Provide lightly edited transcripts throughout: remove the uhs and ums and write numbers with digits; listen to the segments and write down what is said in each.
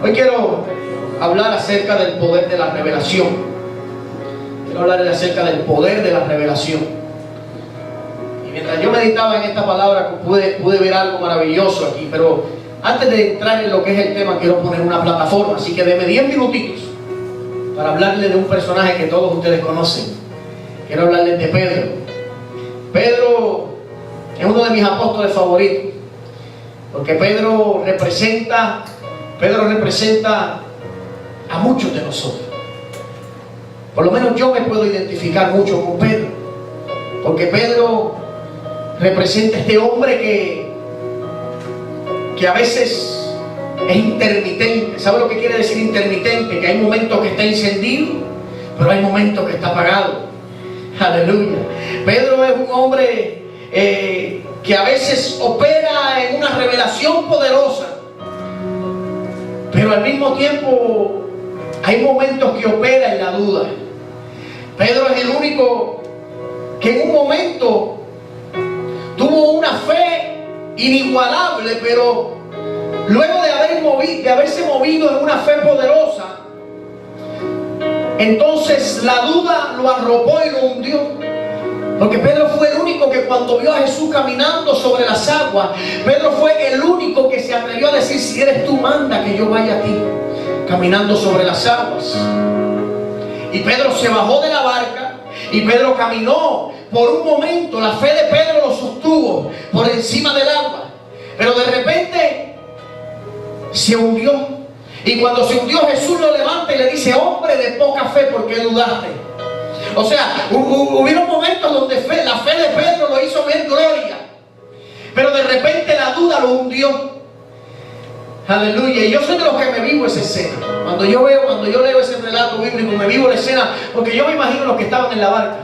Hoy quiero hablar acerca del poder de la revelación. Quiero hablar acerca del poder de la revelación. Y mientras yo meditaba en esta palabra, pude ver algo maravilloso aquí. Pero antes de entrar en lo que es el tema, quiero poner una plataforma. Así que deme 10 minutitos para hablarles de un personaje que todos ustedes conocen. Quiero hablarles de Pedro. Pedro es uno de mis apóstoles favoritos, porque Pedro representa a muchos de nosotros. Por lo menos yo me puedo identificar mucho con Pedro, porque Pedro representa a este hombre que a veces es intermitente. ¿Sabe lo que quiere decir intermitente? Que hay momentos que está encendido, pero hay momentos que está apagado. Aleluya. Pedro es un hombre que a veces opera en una revelación poderosa, pero al mismo tiempo hay momentos que opera en la duda. Pedro es el único que en un momento tuvo una fe inigualable, pero luego de haberse movido en una fe poderosa, entonces la duda lo arropó y lo hundió. Porque Pedro fue el único que cuando vio a Jesús caminando sobre las aguas, Pedro fue el único que se atrevió a decir: si eres tú, manda que yo vaya a ti, caminando sobre las aguas. Y Pedro se bajó de la barca y Pedro caminó. Por un momento la fe de Pedro lo sostuvo por encima del agua, pero de repente se hundió. Y cuando se hundió, Jesús lo levanta y le dice: hombre de poca fe, ¿por qué dudaste? O sea, hubieron momentos donde la fe de Pedro lo hizo ver gloria, pero de repente la duda lo hundió. Aleluya. Y yo soy de los que me vivo esa escena. Cuando yo leo ese relato bíblico, me vivo la escena, porque yo me imagino los que estaban en la barca.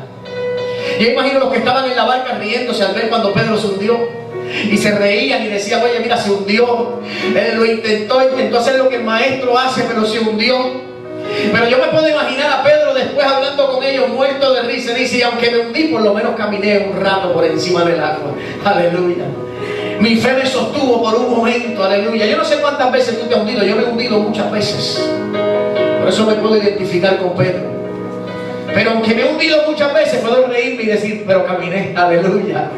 Yo imagino los que estaban en la barca riéndose al ver cuando Pedro se hundió. Y se reían y decían: oye, mira, se hundió. Él lo intentó hacer lo que el maestro hace, pero se hundió. Pero yo me puedo imaginar a Pedro después hablando con ellos, muerto de risa. Dice: y aunque me hundí, por lo menos caminé un rato por encima del agua. Aleluya. Mi fe me sostuvo por un momento. Aleluya. Yo no sé cuántas veces tú te has hundido. Yo me he hundido muchas veces. Por eso me puedo identificar con Pedro. Pero aunque me he hundido muchas veces, puedo reírme y decir: pero caminé. Aleluya.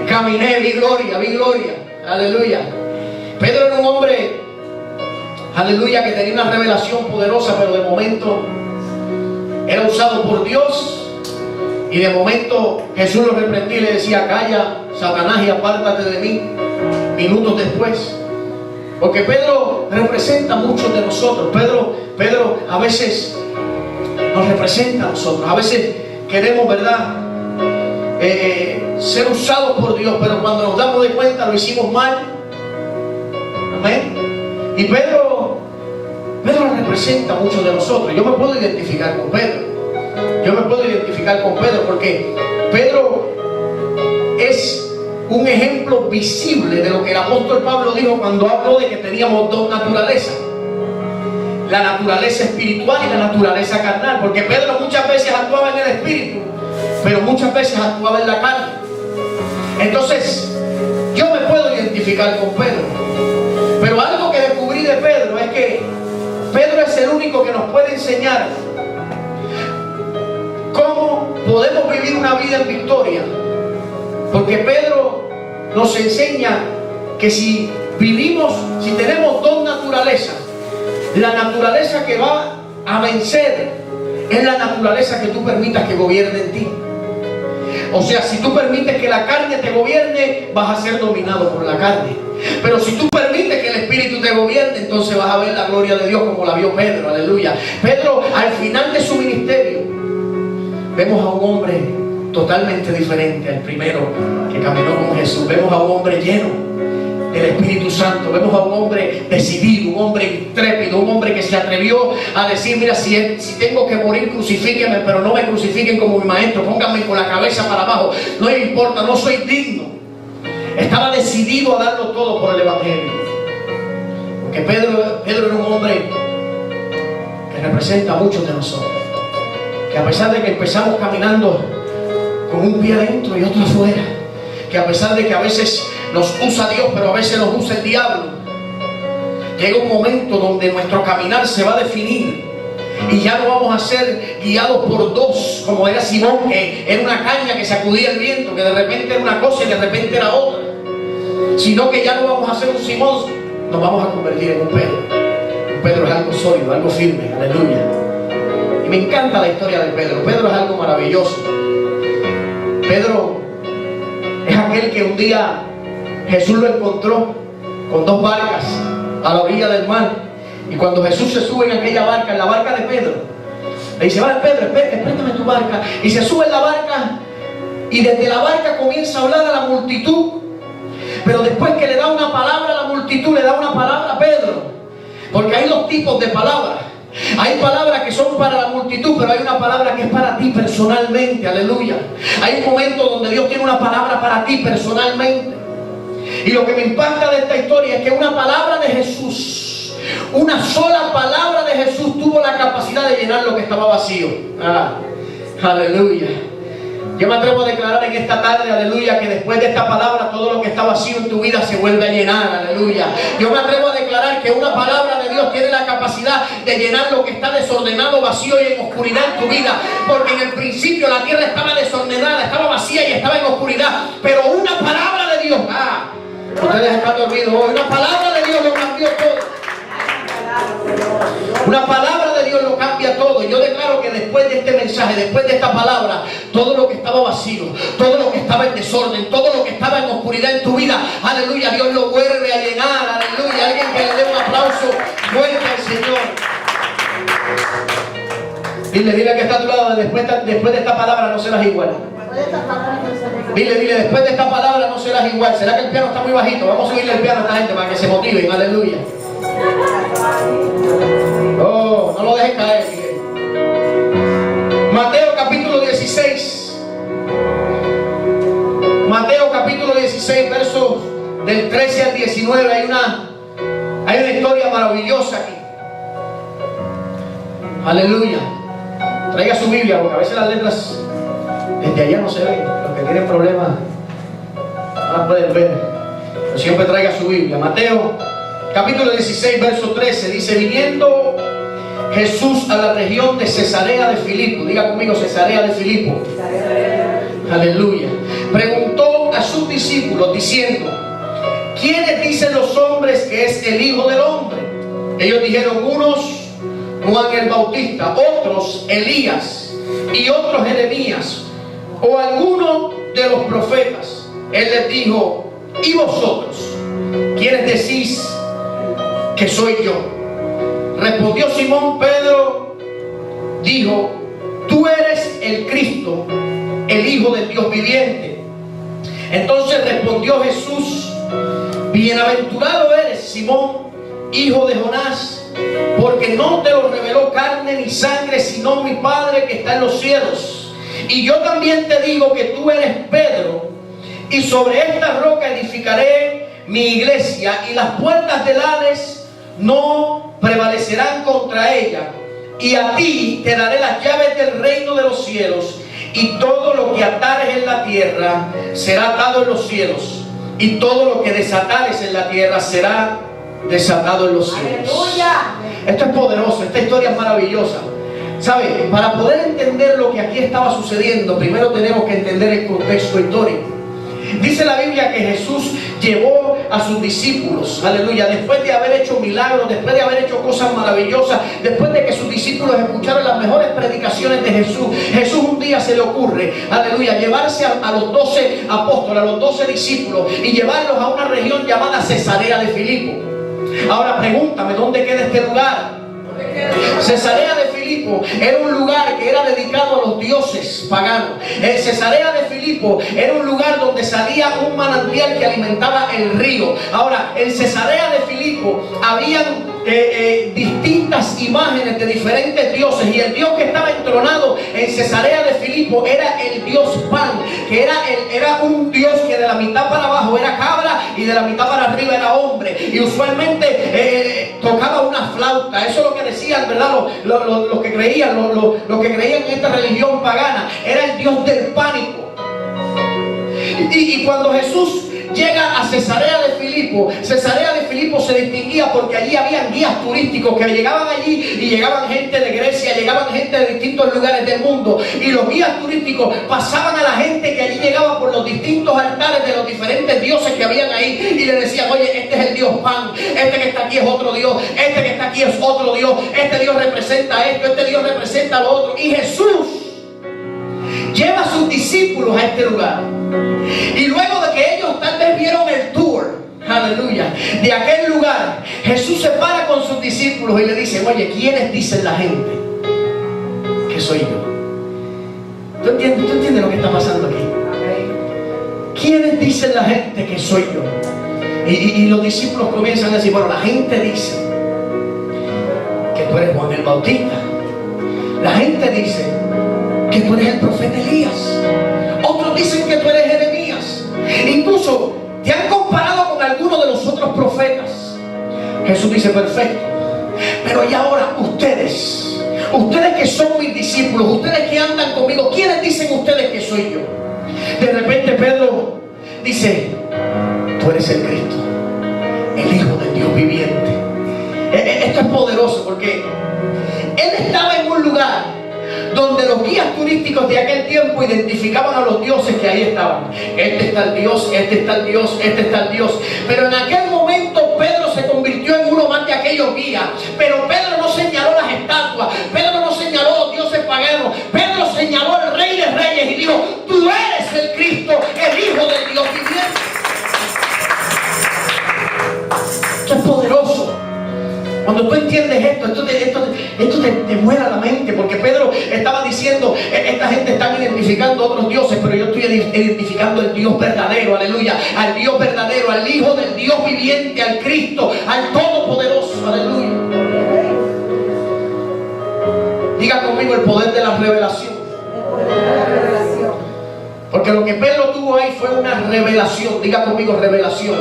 Caminé, vi gloria, vi gloria. Aleluya. Pedro era un hombre, aleluya, que tenía una revelación poderosa, pero de momento era usado por Dios. Y de momento Jesús lo reprendía y le decía: calla, Satanás, y apártate de mí. Minutos después. Porque Pedro representa a muchos de nosotros. Pedro a veces nos representa a nosotros. A veces queremos, ¿verdad?, ser usados por Dios, pero cuando nos damos de cuenta lo hicimos mal. Amén. Y Pedro representa a muchos de nosotros. Yo me puedo identificar con Pedro. Porque Pedro es un ejemplo visible de lo que el apóstol Pablo dijo cuando habló de que teníamos dos naturalezas: la naturaleza espiritual y la naturaleza carnal. Porque Pedro muchas veces actuaba en el espíritu, pero muchas veces actuaba en la carne. Entonces yo me puedo identificar con Pedro. Pero algo que descubrí de Pedro es que Pedro es el único que nos puede enseñar cómo podemos vivir una vida en victoria. Porque Pedro nos enseña que si tenemos dos naturalezas, la naturaleza que va a vencer es la naturaleza que tú permitas que gobierne en ti. O sea, si tú permites que la carne te gobierne, vas a ser dominado por la carne. Pero si tú permites que el Espíritu te gobierne, entonces vas a ver la gloria de Dios como la vio Pedro. Aleluya. Pedro, al final de su ministerio, vemos a un hombre totalmente diferente al primero que caminó con Jesús. Vemos a un hombre lleno del Espíritu Santo. Vemos a un hombre decidido, un hombre intrépido, un hombre que se atrevió a decir: mira, si tengo que morir, crucifíquenme, pero no me crucifiquen como mi maestro, pónganme con la cabeza para abajo, no me importa, no soy digno. Estaba decidido a darlo todo por el Evangelio. Porque Pedro era un hombre que representa a muchos de nosotros, que a pesar de que empezamos caminando con un pie adentro y otro afuera, que a pesar de que a veces nos usa Dios, pero a veces nos usa el diablo, llega un momento donde nuestro caminar se va a definir y ya no vamos a ser guiados por dos, como era Simón, que era una caña que sacudía el viento, que de repente era una cosa y de repente era otra, sino que ya no vamos a ser un Simón, nos vamos a convertir en un Pedro. Un Pedro es algo sólido, algo firme, aleluya. Y me encanta la historia de Pedro. Pedro es algo maravilloso. Pedro es aquel que un día Jesús lo encontró con dos barcas a la orilla del mar. Y cuando Jesús se sube en aquella barca, en la barca de Pedro, le dice: vale, Pedro, préstame tu barca. Y se sube en la barca y desde la barca comienza a hablar a la multitud. Pero después que le da una palabra a la multitud, le da una palabra a Pedro. Porque hay dos tipos de palabras. Hay palabras que son para la multitud, pero hay una palabra que es para ti personalmente, aleluya. Hay un momento donde Dios tiene una palabra para ti personalmente. Y lo que me impacta de esta historia es que una palabra de Jesús, una sola palabra de Jesús tuvo la capacidad de llenar lo que estaba vacío. Aleluya. Yo me atrevo a declarar en esta tarde, aleluya, que después de esta palabra todo lo que está vacío en tu vida se vuelve a llenar, aleluya. Yo me atrevo a declarar que una palabra de Dios tiene la capacidad de llenar lo que está desordenado, vacío y en oscuridad en tu vida. Porque en el principio la tierra estaba desordenada, estaba vacía y estaba en oscuridad. Pero una palabra de Dios, ustedes están dormidos hoy, una palabra de Dios lo cambió todo. Una palabra de Dios lo cambia todo. Yo declaro que después de este mensaje, después de esta palabra, todo lo que estaba vacío, todo lo que estaba en desorden, todo lo que estaba en oscuridad en tu vida, aleluya, Dios lo vuelve a llenar, aleluya. Alguien que le dé un aplauso fuerte al Señor. Dile que está a tu lado: después de esta palabra no serás igual. Dile, después de esta palabra no serás igual. ¿Será que el piano está muy bajito? Vamos a subirle el piano a esta gente para que se motiven, aleluya. Oh, no lo dejes caer, Miguel. Mateo capítulo 16. Mateo capítulo 16, versos del 13 al 19. Hay una historia maravillosa aquí. Aleluya. Traiga su Biblia, porque a veces las letras desde allá no se ven. Los que tienen problemas no las pueden ver. Pero siempre traiga su Biblia. Mateo capítulo 16, verso 13, dice: viniendo Jesús a la región de Cesarea de Filipo, diga conmigo, Cesarea de Filipo, aleluya, preguntó a sus discípulos diciendo: ¿quiénes dicen los hombres que es el Hijo del Hombre? Ellos dijeron: unos Juan el Bautista, otros Elías y otros Jeremías o alguno de los profetas. Él les dijo: ¿y vosotros quiénes decís que soy yo? Respondió Simón Pedro, dijo: tú eres el Cristo, el Hijo del Dios viviente. Entonces respondió Jesús: bienaventurado eres, Simón, hijo de Jonás, porque no te lo reveló carne ni sangre, sino mi Padre que está en los cielos. Y yo también te digo que tú eres Pedro, y sobre esta roca edificaré mi iglesia, y las puertas del Hades no prevalecerán contra ella. Y a ti te daré las llaves del reino de los cielos, y todo lo que atares en la tierra será atado en los cielos, y todo lo que desatares en la tierra será desatado en los cielos. ¡Aleluya! Esto es poderoso, esta historia es maravillosa. ¿Sabe? Para poder entender lo que aquí estaba sucediendo, primero tenemos que entender el contexto histórico. Dice la Biblia que Jesús llevó a sus discípulos, aleluya, después de haber hecho milagros, después de haber hecho cosas maravillosas, después de que sus discípulos escucharon las mejores predicaciones de Jesús. Jesús un día se le ocurre, aleluya, llevarse a los 12 apóstoles, a los 12 discípulos, y llevarlos a una región llamada Cesarea de Filipo. Ahora pregúntame, ¿dónde queda este lugar? Cesarea de Filipo era un lugar que era dedicado a los dioses paganos. Cesarea de Filipo era un lugar donde salía un manantial que alimentaba el río. Ahora, en Cesarea de Filipo habían distintas imágenes de diferentes dioses, y el dios que estaba entronado en Cesarea de Filipo era el dios Pan, que era un dios que de la mitad para abajo era cabra y de la mitad para arriba era hombre, y usualmente tocaba una flauta. Eso es lo que decían, ¿verdad? Los que creían, los que creían en esta religión pagana. Era el dios del pánico. Y cuando Jesús llega a Cesarea de Filipo se distinguía porque allí habían guías turísticos que llegaban allí y llegaban gente de Grecia, llegaban gente de distintos lugares del mundo, y los guías turísticos pasaban a la gente que allí llegaba por los distintos altares de los diferentes dioses que habían ahí y le decían: oye, este es el dios Pan, este que está aquí es otro dios, este que está aquí es otro dios, este dios representa esto, este dios representa lo otro. Y Jesús lleva a sus discípulos a este lugar, y luego de que ellos tal vez vieron el tour, aleluya, de aquel lugar, Jesús se para con sus discípulos y le dice: oye, ¿quiénes dicen la gente que soy yo? ¿Tú entiendes lo que está pasando aquí? ¿Quiénes dicen la gente que soy yo? Y los discípulos comienzan a decir: bueno, la gente dice que tú eres Juan el Bautista, la gente dice que tú eres el profeta Elías, otros dicen que tú eres Jeremías, incluso te han comparado con algunos de los otros profetas. Jesús dice: perfecto, pero y ahora ustedes que son mis discípulos, ustedes que andan conmigo, ¿quiénes dicen ustedes que soy yo? De repente Pedro dice: tú eres el Cristo, el Hijo del Dios viviente. Esto es poderoso porque él estaba en un lugar donde los guías turísticos de aquel tiempo identificaban a los dioses que ahí estaban. Este está el Dios, este está el Dios, este está el Dios. Pero en aquel momento Pedro se convirtió en uno más de aquellos guías. Pero Pedro no señaló las estatuas, Pedro no señaló los dioses paganos, Pedro señaló al Rey de Reyes y dijo: tú eres el Cristo, el Hijo del Dios viviente. Esto es poderoso. Cuando tú entiendes esto te muera la mente, porque Pedro estaba diciendo: esta gente está identificando a otros dioses, pero yo estoy identificando al Dios verdadero, aleluya, al Dios verdadero, al Hijo del Dios viviente, al Cristo, al Todopoderoso, aleluya. Diga conmigo: el poder de la revelación. Porque lo que Pedro tuvo ahí fue una revelación. Diga conmigo: revelación.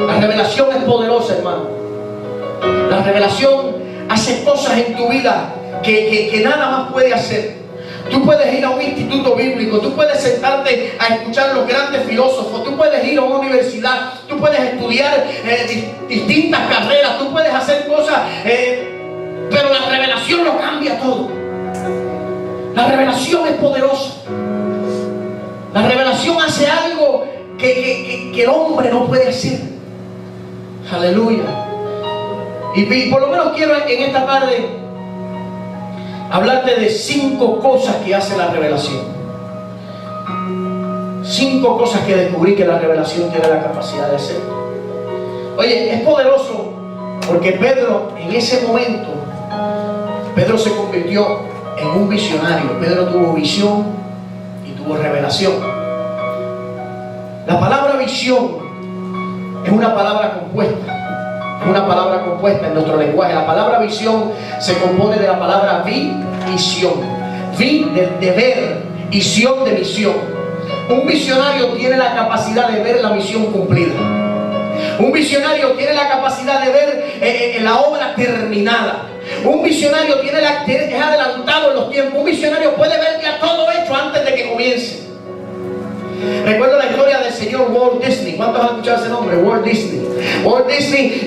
La revelación es poderosa, hermano. La revelación hace cosas en tu vida que nada más puede hacer. Tú puedes ir a un instituto bíblico, tú puedes sentarte a escuchar los grandes filósofos, tú puedes ir a una universidad, tú puedes estudiar distintas carreras, tú puedes hacer cosas, pero la revelación lo cambia todo. La revelación es poderosa. La revelación hace algo que el hombre no puede hacer. Aleluya. Y por lo menos quiero en esta tarde hablarte de 5 cosas que hace la revelación. 5 cosas que descubrí que la revelación tiene la capacidad de hacer. Oye, es poderoso porque Pedro, en ese momento, Pedro se convirtió en un visionario. Pedro tuvo visión y tuvo revelación. La palabra visión es una palabra compuesta. Una palabra compuesta en nuestro lenguaje. La palabra visión se compone de la palabra visión. Vi de ver, visión de misión. Un visionario tiene la capacidad de ver la misión cumplida. Un visionario tiene la capacidad de ver la obra terminada. Un visionario es adelantado en los tiempos. Un visionario puede ver ya todo hecho antes de que comience. Recuerdo la historia del señor Walt Disney. ¿Cuántos han escuchado ese nombre? Walt Disney. Walt Disney,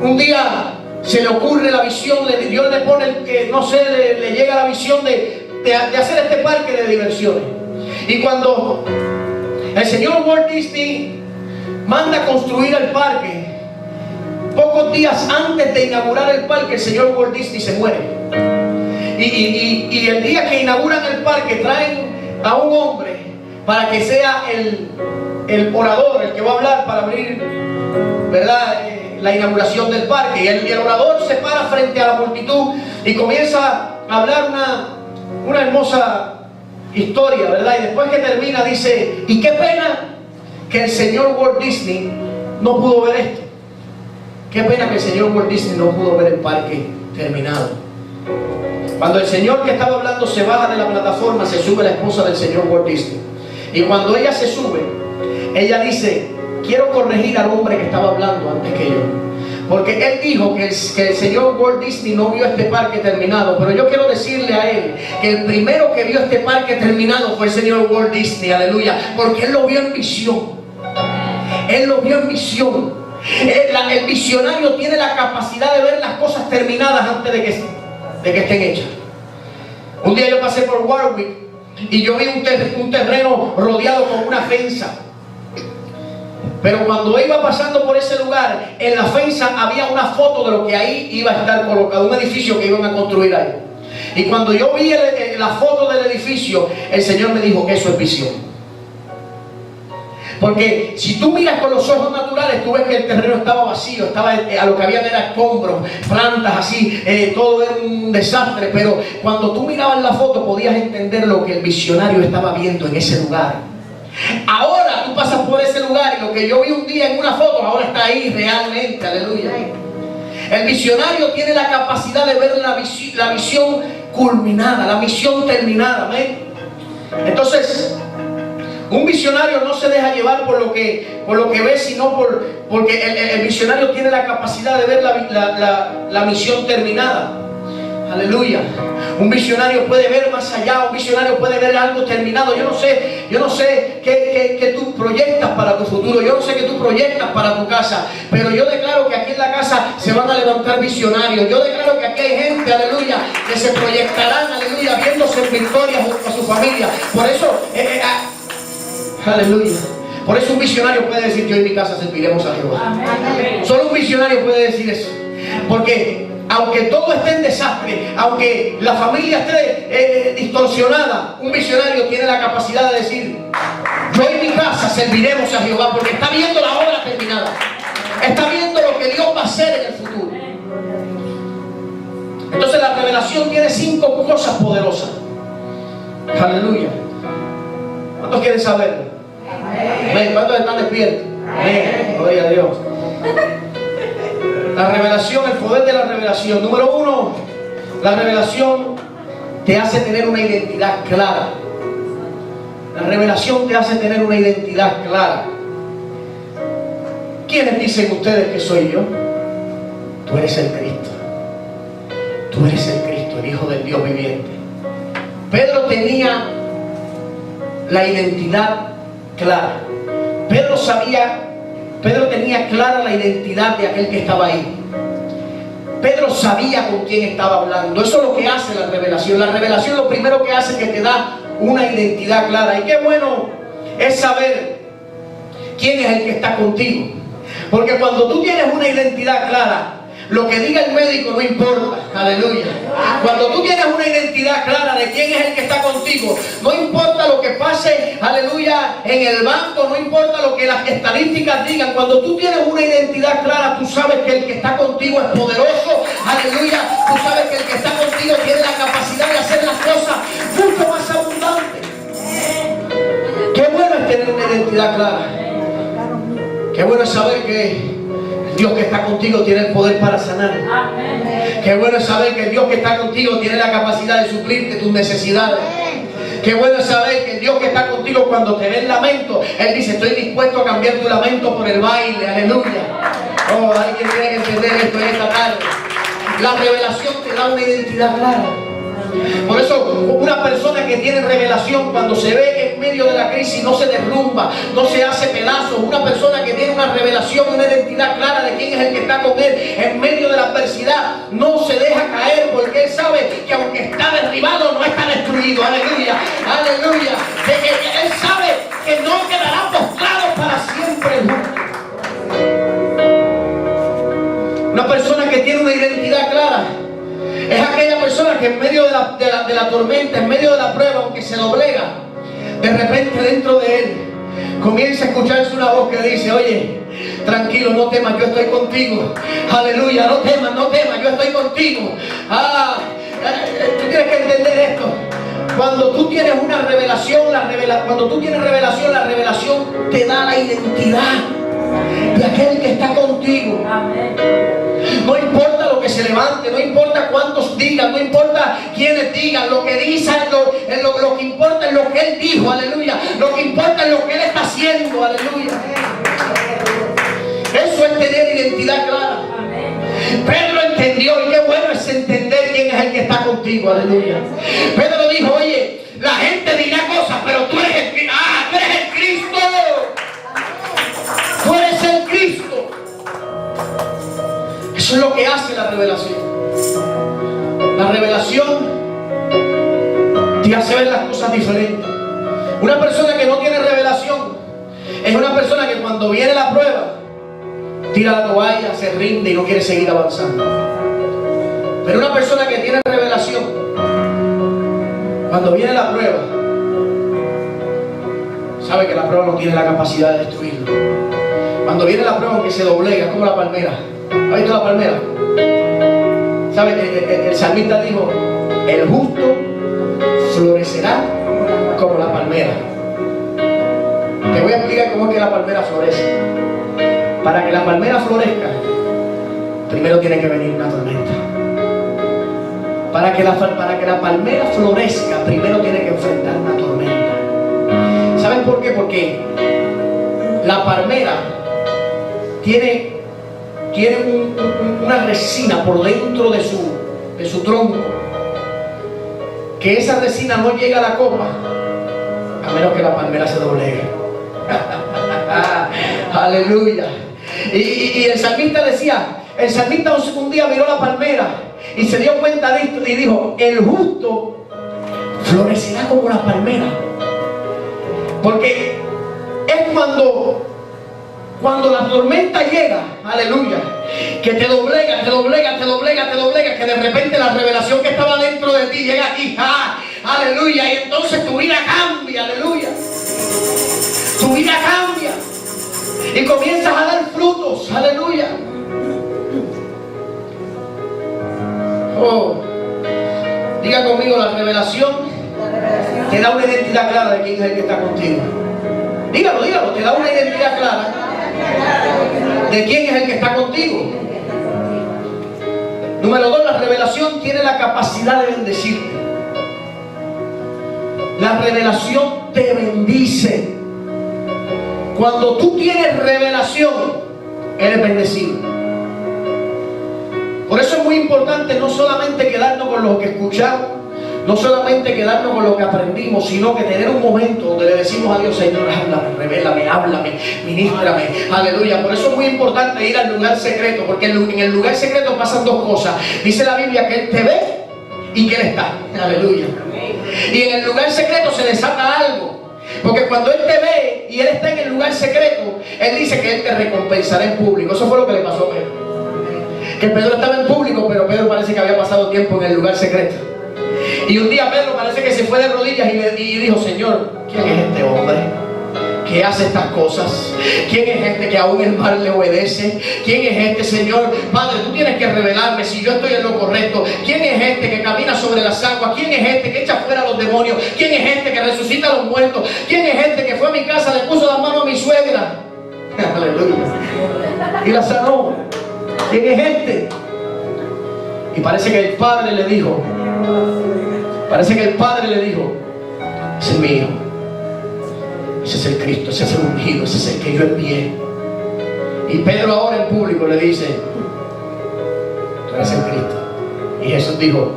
un día se le ocurre la visión, Dios le pone, le llega la visión de hacer este parque de diversiones. Y cuando el señor Walt Disney manda construir el parque, pocos días antes de inaugurar el parque, el señor Walt Disney se muere. Y el día que inauguran el parque, traen a un hombre para que sea el orador, el que va a hablar para abrir, ¿verdad?, la inauguración del parque. Y el orador se para frente a la multitud y comienza a hablar una hermosa historia, ¿verdad? Y después que termina dice: y qué pena que el señor Walt Disney no pudo ver esto. Qué pena que el señor Walt Disney no pudo ver el parque terminado. Cuando el señor que estaba hablando se baja de la plataforma, se sube la esposa del señor Walt Disney. Y cuando ella se sube, ella dice: quiero corregir al hombre que estaba hablando antes que yo. Porque él dijo que el señor Walt Disney no vio este parque terminado. Pero yo quiero decirle a él que el primero que vio este parque terminado fue el señor Walt Disney, aleluya. Porque él lo vio en visión. Él lo vio en visión. El visionario tiene la capacidad de ver las cosas terminadas antes de que estén hechas. Un día yo pasé por Warwick y yo vi un terreno rodeado con una fensa. Pero cuando iba pasando por ese lugar, en la fensa había una foto de lo que ahí iba a estar colocado, un edificio que iban a construir ahí. Y cuando yo vi la foto del edificio, el Señor me dijo que eso es visión. Porque si tú miras con los ojos naturales, tú ves que el terreno estaba vacío, a lo que había era escombros, plantas así, todo era un desastre. Pero cuando tú mirabas la foto podías entender lo que el visionario estaba viendo en ese lugar. Ahora tú pasas por ese lugar y lo que yo vi un día en una foto, ahora está ahí realmente, aleluya. El visionario tiene la capacidad de ver la visión culminada, la misión terminada, amén. Entonces, un visionario no se deja llevar por lo que ve, sino porque el visionario tiene la capacidad de ver la misión terminada. Aleluya. Un visionario puede ver más allá, un visionario puede ver algo terminado. Yo no sé qué tú proyectas para tu futuro, yo no sé qué tú proyectas para tu casa, pero yo declaro que aquí en la casa se van a levantar visionarios. Yo declaro que aquí hay gente, aleluya, que se proyectarán, aleluya, viéndose en victoria junto a su familia. Por eso, aleluya. Por eso un visionario puede decir: yo en mi casa serviremos a Jehová. Amén. Solo un visionario puede decir eso. Porque aunque todo esté en desastre, aunque la familia esté distorsionada, un visionario tiene la capacidad de decir: yo en mi casa serviremos a Jehová, porque está viendo la obra terminada, está viendo lo que Dios va a hacer en el futuro. Entonces la revelación tiene 5 cosas poderosas. Aleluya. ¿Cuántos quieren saberlo? Amén. ¿Cuántos están despiertos? Amén. Gloria a Dios. La revelación, el poder de la revelación. Número 1, la revelación te hace tener una identidad clara. La revelación te hace tener una identidad clara. ¿Quiénes dicen ustedes que soy yo? Tú eres el Cristo. Tú eres el Cristo, el Hijo del Dios viviente. Pedro tenía la identidad clara. Pedro tenía clara la identidad de aquel que estaba ahí. Pedro sabía con quién estaba hablando. Eso es lo que hace la revelación. La revelación lo primero que hace es que te da una identidad clara. Y qué bueno es saber quién es el que está contigo. Porque cuando tú tienes una identidad clara, lo que diga el médico no importa, aleluya. Cuando tú tienes una identidad clara de quién es el que está contigo, no importa lo que pase, aleluya, en el banco, no importa lo que las estadísticas digan. Cuando tú tienes una identidad clara, tú sabes que el que está contigo es poderoso, aleluya. Tú sabes que el que está contigo tiene la capacidad de hacer las cosas mucho más abundantes. Qué bueno es tener una identidad clara. Qué bueno es saber que Dios que está contigo tiene el poder para sanar. Amén. Qué bueno es saber que el Dios que está contigo tiene la capacidad de suplirte tus necesidades. Qué bueno es saber que el Dios que está contigo, cuando te ve el lamento, Él dice: estoy dispuesto a cambiar tu lamento por el baile. Aleluya. Oh, alguien tiene que entender esto en esta tarde. La revelación te da una identidad clara. Por eso una persona que tiene revelación, cuando se ve en medio de la crisis, no se derrumba, no se hace pedazos. Una persona que tiene una revelación, una identidad clara de quién es el que está con él en medio de la adversidad, no se deja caer, porque él sabe que aunque está derribado, no está destruido. Aleluya, aleluya. De que él sabe que no quedará postrado para siempre. Una persona que tiene una identidad clara es aquella persona que en medio de la tormenta, en medio de la prueba, aunque se doblega, de repente dentro de él comienza a escucharse una voz que dice: oye, tranquilo, no temas, yo estoy contigo. Aleluya, no temas, yo estoy contigo. Tú tienes que entender esto. Cuando tú tienes una revelación, cuando tú tienes revelación, la revelación te da la identidad de aquel que está contigo. No importa lo que se levante, no importa cuántos digan, no importa quiénes digan, lo que dicen, lo que importa es lo que Él dijo, aleluya. Lo que importa es lo que Él está haciendo, aleluya. Eso es tener identidad clara. Pedro entendió, y qué bueno es entender quién es el que está contigo, aleluya. Pedro dijo, oye, la gente dirá cosas, pero tú eres el Cristo. ¡Ah, tú eres el Cristo! Tú eres el Cristo. Eso es lo que hace la revelación. La revelación te hace ver las cosas diferentes. Una persona que no tiene revelación es una persona que cuando viene la prueba tira la toalla, se rinde y no quiere seguir avanzando. Pero una persona que tiene revelación, cuando viene la prueba, sabe que la prueba no tiene la capacidad de destruirlo. Cuando viene la prueba, que se doblega, como la palmera. ¿Ha visto la palmera? ¿Sabe? El salmista dijo, el justo florecerá como la palmera. Te voy a explicar cómo es que la palmera florece. Para que la palmera florezca, primero tiene que venir una tormenta. Para que la palmera florezca, primero tiene que enfrentar una tormenta. ¿Saben por qué? Porque la palmera tiene una resina por dentro de su tronco, que esa resina no llega a la copa a menos que la palmera se doblegue. Aleluya. Y el salmista decía, el salmista un día miró la palmera y se dio cuenta de esto y dijo, el justo florecerá como la palmera. Porque es cuando la tormenta llega, aleluya, que te doblega, que de repente la revelación que estaba dentro de ti llega aquí, aleluya, y entonces tu vida cambia, aleluya. Tu vida cambia y comienzas a dar frutos, aleluya. Oh, diga conmigo, la revelación te da una identidad clara de quién es el que está contigo. Dígalo, te da una identidad clara de quién es el que está contigo. Número 2, la revelación tiene la capacidad de bendecirte. La revelación te bendice. Cuando tú tienes revelación, eres bendecido. Por eso es muy importante no solamente quedarnos con lo que escuchamos, no solamente quedarnos con lo que aprendimos, sino que tener un momento donde le decimos a Dios, Señor, háblame, revélame, háblame, ministrame, aleluya. Por eso es muy importante ir al lugar secreto, porque en el lugar secreto pasan dos cosas. Dice la Biblia que Él te ve y que Él está, aleluya. Y en el lugar secreto se desata algo. Porque cuando Él te ve y Él está en el lugar secreto, Él dice que Él te recompensará en público. Eso fue lo que le pasó a Pedro. Que Pedro estaba en público, pero Pedro parece que había pasado tiempo en el lugar secreto. Y un día Pedro parece que se fue de rodillas y dijo, Señor, ¿quién es este hombre que hace estas cosas? ¿Quién es este que aún el mar le obedece? ¿Quién es este, Señor? Padre, tú tienes que revelarme si yo estoy en lo correcto. ¿Quién es este que camina sobre las aguas? ¿Quién es este que echa fuera a los demonios? ¿Quién es este que resucita a los muertos? ¿Quién es este que fue a mi casa, le puso las manos a mi suegra? Aleluya. Y la sanó. ¿Quién es este? Y parece que el Padre le dijo, ese es mi hijo. Ese es el Cristo, ese es el ungido, ese es el que yo envié. Y Pedro ahora en público le dice, tú eres el Cristo. Y Jesús dijo,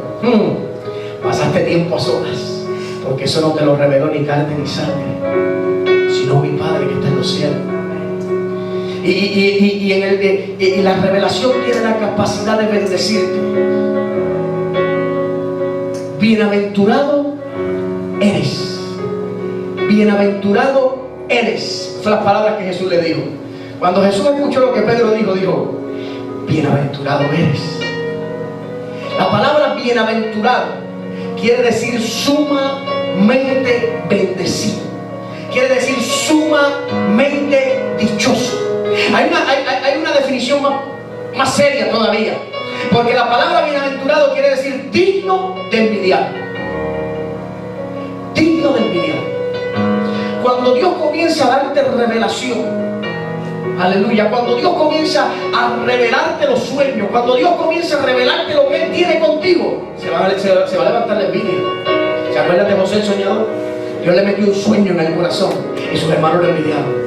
pasaste tiempo a solas, porque eso no te lo reveló ni carne ni sangre, sino mi Padre que está en los cielos. Y la revelación tiene la capacidad de bendecirte. Bienaventurado eres. Bienaventurado eres. Fue las palabras que Jesús le dijo. Cuando Jesús escuchó lo que Pedro dijo, bienaventurado eres. La palabra bienaventurado quiere decir sumamente bendecido. Quiere decir sumamente dichoso. Hay una definición más seria todavía. Porque la palabra bienaventurado quiere decir digno de envidiar. Digno de envidiar. Cuando Dios comienza a darte revelación, aleluya, cuando Dios comienza a revelarte los sueños, cuando Dios comienza a revelarte lo que Él tiene contigo, se va a levantar la envidia. ¿Se acuerdan de José el soñador? Dios le metió un sueño en el corazón y sus hermanos lo envidiaron.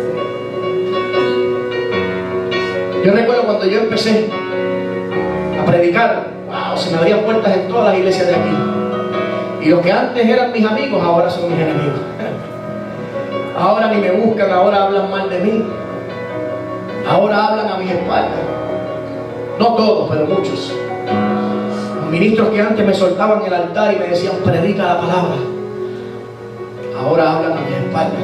Yo recuerdo cuando yo empecé predicar, wow, se me abrían puertas en todas las iglesias de aquí. Y los que antes eran mis amigos, ahora son mis enemigos. Ahora ni me buscan, ahora hablan mal de mí. Ahora hablan a mis espaldas. No todos, pero muchos. Los ministros que antes me soltaban el altar y me decían, predica la palabra, ahora hablan a mis espaldas.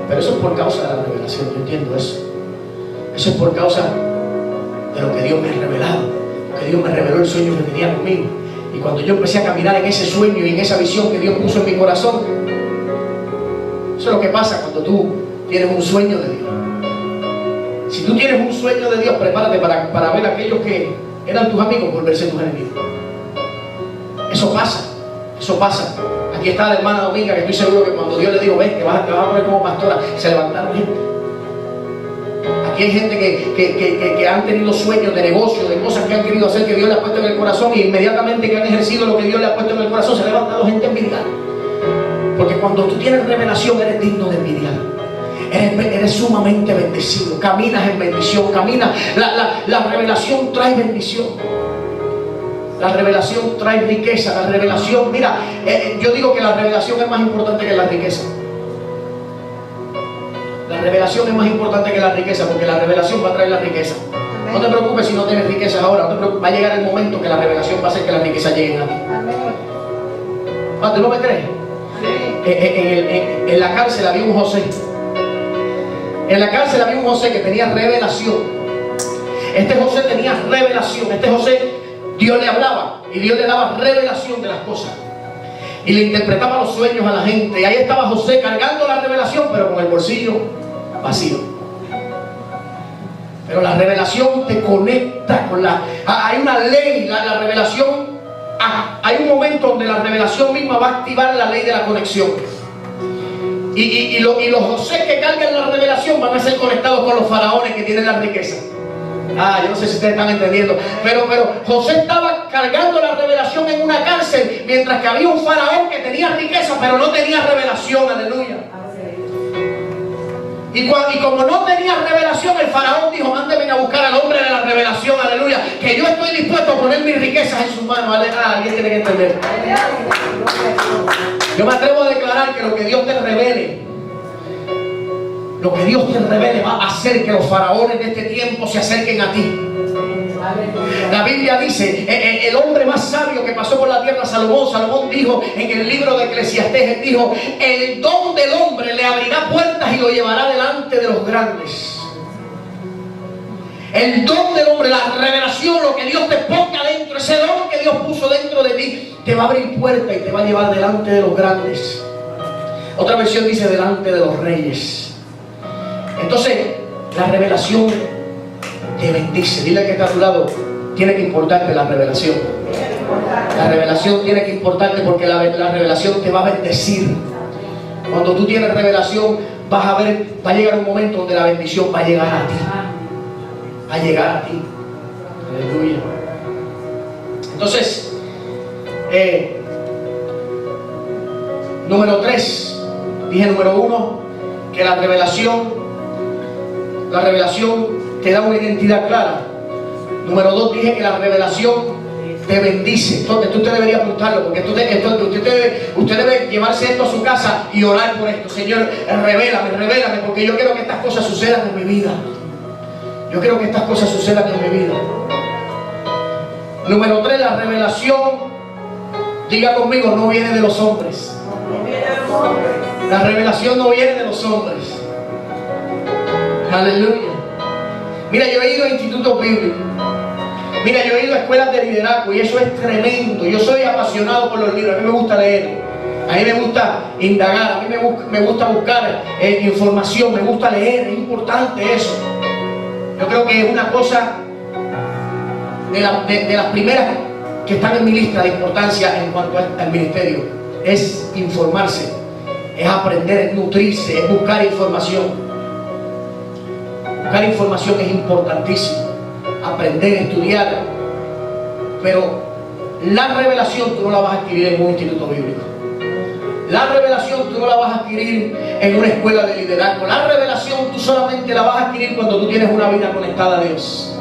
Pero eso es por causa de la revelación, yo entiendo eso. Eso es por causa de lo que Dios me ha revelado. Que Dios me reveló el sueño que tenía conmigo. Y cuando yo empecé a caminar en ese sueño y en esa visión que Dios puso en mi corazón, eso es lo que pasa cuando tú tienes un sueño de Dios. Si tú tienes un sueño de Dios, prepárate para ver a aquellos que eran tus amigos volverse tus enemigos. Eso pasa, eso pasa. Aquí está la hermana Dominga, que estoy seguro que cuando Dios le dijo, ven, te vas a poner como pastora, se levantaron gente. Aquí hay gente que han tenido sueños de negocio, de cosas que han querido hacer, que Dios le ha puesto en el corazón, y inmediatamente que han ejercido lo que Dios le ha puesto en el corazón, se ha levantado gente a envidiar. Porque cuando tú tienes revelación, eres digno de envidiar. Eres sumamente bendecido. Caminas en bendición. Caminas. La revelación trae bendición. La revelación trae riqueza. La revelación, mira, yo digo que la revelación es más importante que la riqueza. La revelación es más importante que la riqueza, porque la revelación va a traer la riqueza. No te preocupes si no tienes riquezas ahora. No te preocupes, va a llegar el momento que la revelación va a hacer que las riquezas lleguen a ti. ¿Tú no me crees? En la cárcel había un José. En la cárcel había un José que tenía revelación. Este José tenía revelación. Este José, Dios le hablaba y Dios le daba revelación de las cosas. Y le interpretaba los sueños a la gente. Y ahí estaba José cargando la revelación, pero con el bolsillo vacío. Pero la revelación te conecta con la... Hay una ley, la revelación... Hay un momento donde la revelación misma va a activar la ley de la conexión. Y los José que cargan la revelación van a ser conectados con los faraones que tienen la riqueza. Yo no sé si ustedes están entendiendo. Pero José estaba cargando la revelación en una cárcel, mientras que había un faraón que tenía riqueza, pero no tenía revelación. Aleluya. Y como no tenía revelación, el faraón dijo, mándenme a buscar al hombre de la revelación, aleluya, que yo estoy dispuesto a poner mis riquezas en sus manos. Alguien tiene que entender. Yo me atrevo a declarar que lo que Dios te revele, va a hacer que los faraones de este tiempo se acerquen a ti. La Biblia dice, el hombre más sabio que pasó por la tierra, Salomón dijo en el libro de Eclesiastés, él dijo, el don del hombre le abrirá puertas y lo llevará delante de los grandes. El don del hombre, la revelación, lo que Dios te ponga dentro, ese don que Dios puso dentro de ti, te va a abrir puertas y te va a llevar delante de los grandes. Otra versión dice delante de los reyes. Entonces, la revelación te bendice. Dile que está a tu lado, tiene que importarte la revelación. La revelación tiene que importarte porque la revelación te va a bendecir. Cuando tú tienes revelación, vas a ver, va a llegar un momento donde la bendición va a llegar a ti. Va a llegar a ti. Aleluya. Entonces, número 3, dije número 1, que la revelación te da una identidad clara. Número 2, dije que la revelación te bendice. Entonces usted debería apuntarlo, porque usted debe llevarse esto a su casa y orar por esto. Señor, revélame, porque yo quiero que estas cosas sucedan en mi vida. Yo quiero que estas cosas sucedan en mi vida. Número 3, la revelación, diga conmigo, no viene de los hombres. La revelación no viene de los hombres. Aleluya. Mira, yo he ido a institutos bíblicos. Mira, yo he ido a escuelas de liderazgo y eso es tremendo. Yo soy apasionado por los libros. A mí me gusta leer. A mí me gusta indagar. A mí me gusta buscar información. Me gusta leer. Es importante eso. Yo creo que es una cosa de las primeras que están en mi lista de importancia en cuanto al ministerio. Es informarse. Es aprender, es nutrirse, es buscar información. Buscar información es importantísimo. Aprender, estudiar. Pero la revelación tú no la vas a adquirir en un instituto bíblico. La revelación tú no la vas a adquirir en una escuela de liderazgo. La revelación tú solamente la vas a adquirir cuando tú tienes una vida conectada a Dios.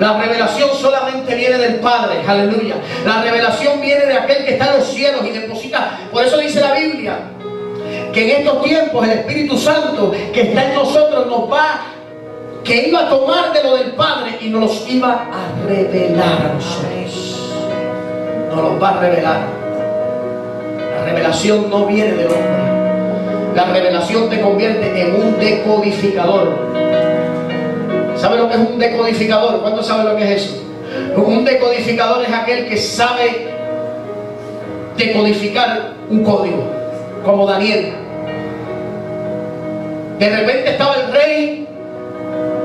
La revelación solamente viene del Padre, aleluya. La revelación viene de aquel que está en los cielos y deposita. Por eso dice la Biblia que en estos tiempos el Espíritu Santo que está en nosotros que iba a tomar de lo del Padre y nos los iba a revelar a nosotros. Nos los va a revelar. La revelación no viene del hombre. La revelación te convierte en un decodificador. ¿Sabe lo que es un decodificador? ¿Cuántos saben lo que es eso? Un decodificador es aquel que sabe decodificar un código, como Daniel. De repente estaba el rey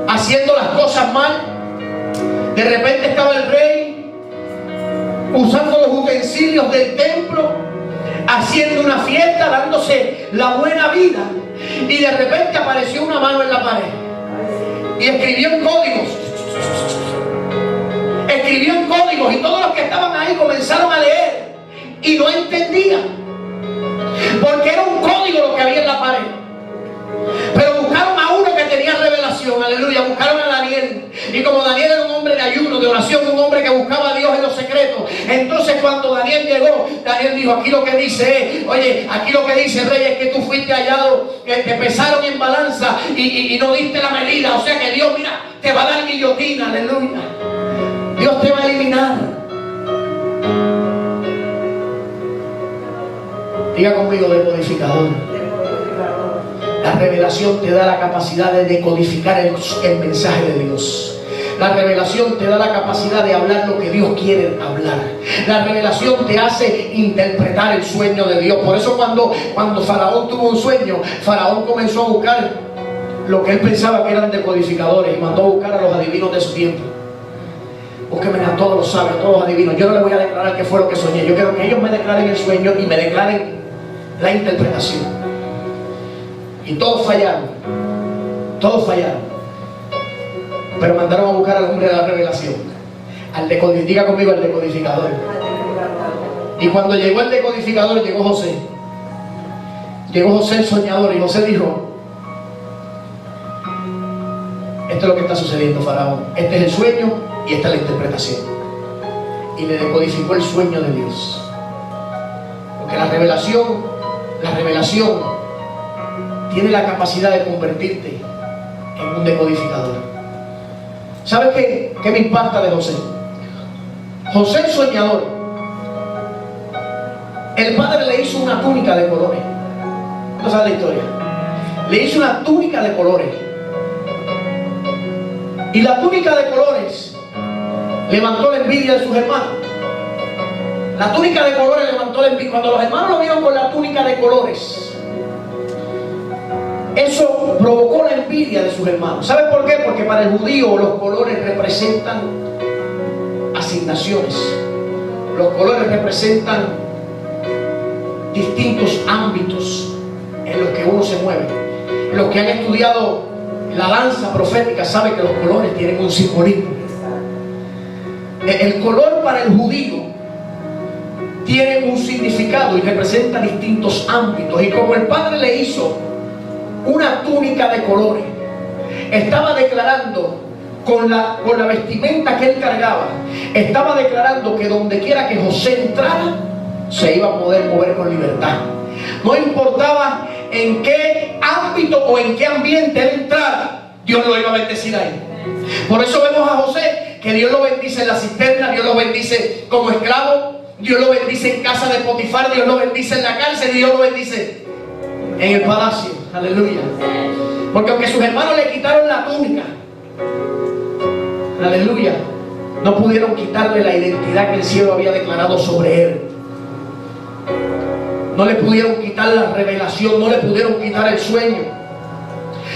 haciendo las cosas mal. De repente estaba el rey usando los utensilios del templo, haciendo una fiesta, dándose la buena vida. Y de repente apareció una mano en la pared y escribió en códigos. Escribió en códigos y todos los que estaban ahí comenzaron a leer y no entendían, porque era un código lo que había en la pared. Pero buscaron a uno que tenía revelación, aleluya. Buscaron a Daniel, y como Daniel era un hombre de ayuno, de oración, un hombre que buscaba a Dios en los secretos, entonces cuando Daniel llegó, Daniel dijo: aquí lo que dice es, oye, aquí lo que dice, rey, es que tú fuiste hallado, te pesaron en balanza y no diste la medida. O sea que Dios, mira, te va a dar guillotina, aleluya. Dios te va a eliminar. Diga conmigo: decodificador. La revelación te da la capacidad de decodificar el mensaje de Dios. La revelación te da la capacidad de hablar lo que Dios quiere hablar. La revelación te hace interpretar el sueño de Dios. Por eso cuando Faraón tuvo un sueño, Faraón comenzó a buscar lo que él pensaba que eran decodificadores y mandó a buscar a los adivinos de su tiempo. Búsquenme a todos los sabios, a todos los adivinos. Yo no les voy a declarar qué fue lo que soñé. Yo quiero que ellos me declaren el sueño y me declaren la interpretación. Y todos fallaron. Todos fallaron. Pero mandaron a buscar al hombre de la revelación. Diga conmigo: al decodificador. Y cuando llegó el decodificador, llegó José. Llegó José el soñador. Y José dijo: esto es lo que está sucediendo, Faraón. Este es el sueño y esta es la interpretación. Y le decodificó el sueño de Dios. Porque la revelación tiene la capacidad de convertirte en un decodificador. ¿Sabes qué me impacta de José? José el soñador, el padre le hizo una túnica de colores. ¿No sabes la historia? Le hizo una túnica de colores. Y la túnica de colores levantó la envidia de sus hermanos. La túnica de colores levantó la envidia. Cuando los hermanos lo vieron con la túnica de colores, eso provocó la envidia de sus hermanos. ¿Saben por qué? Porque para el judío los colores representan asignaciones. Los colores representan distintos ámbitos en los que uno se mueve. Los que han estudiado la danza profética saben que los colores tienen un simbolismo. El color para el judío tiene un significado y representa distintos ámbitos. Y como el padre le hizo una túnica de colores, estaba declarando con la vestimenta que él cargaba, estaba declarando que donde quiera que José entrara, se iba a poder mover con libertad. No importaba en qué ámbito o en qué ambiente él entrara, Dios lo iba a bendecir ahí. Por eso vemos a José, que Dios lo bendice en la cisterna, Dios lo bendice como esclavo, Dios lo bendice en casa de Potifar, Dios lo bendice en la cárcel y Dios lo bendice en el palacio. Aleluya. Porque aunque sus hermanos le quitaron la túnica, aleluya, no pudieron quitarle la identidad que el cielo había declarado sobre él. No le pudieron quitar la revelación, no le pudieron quitar el sueño.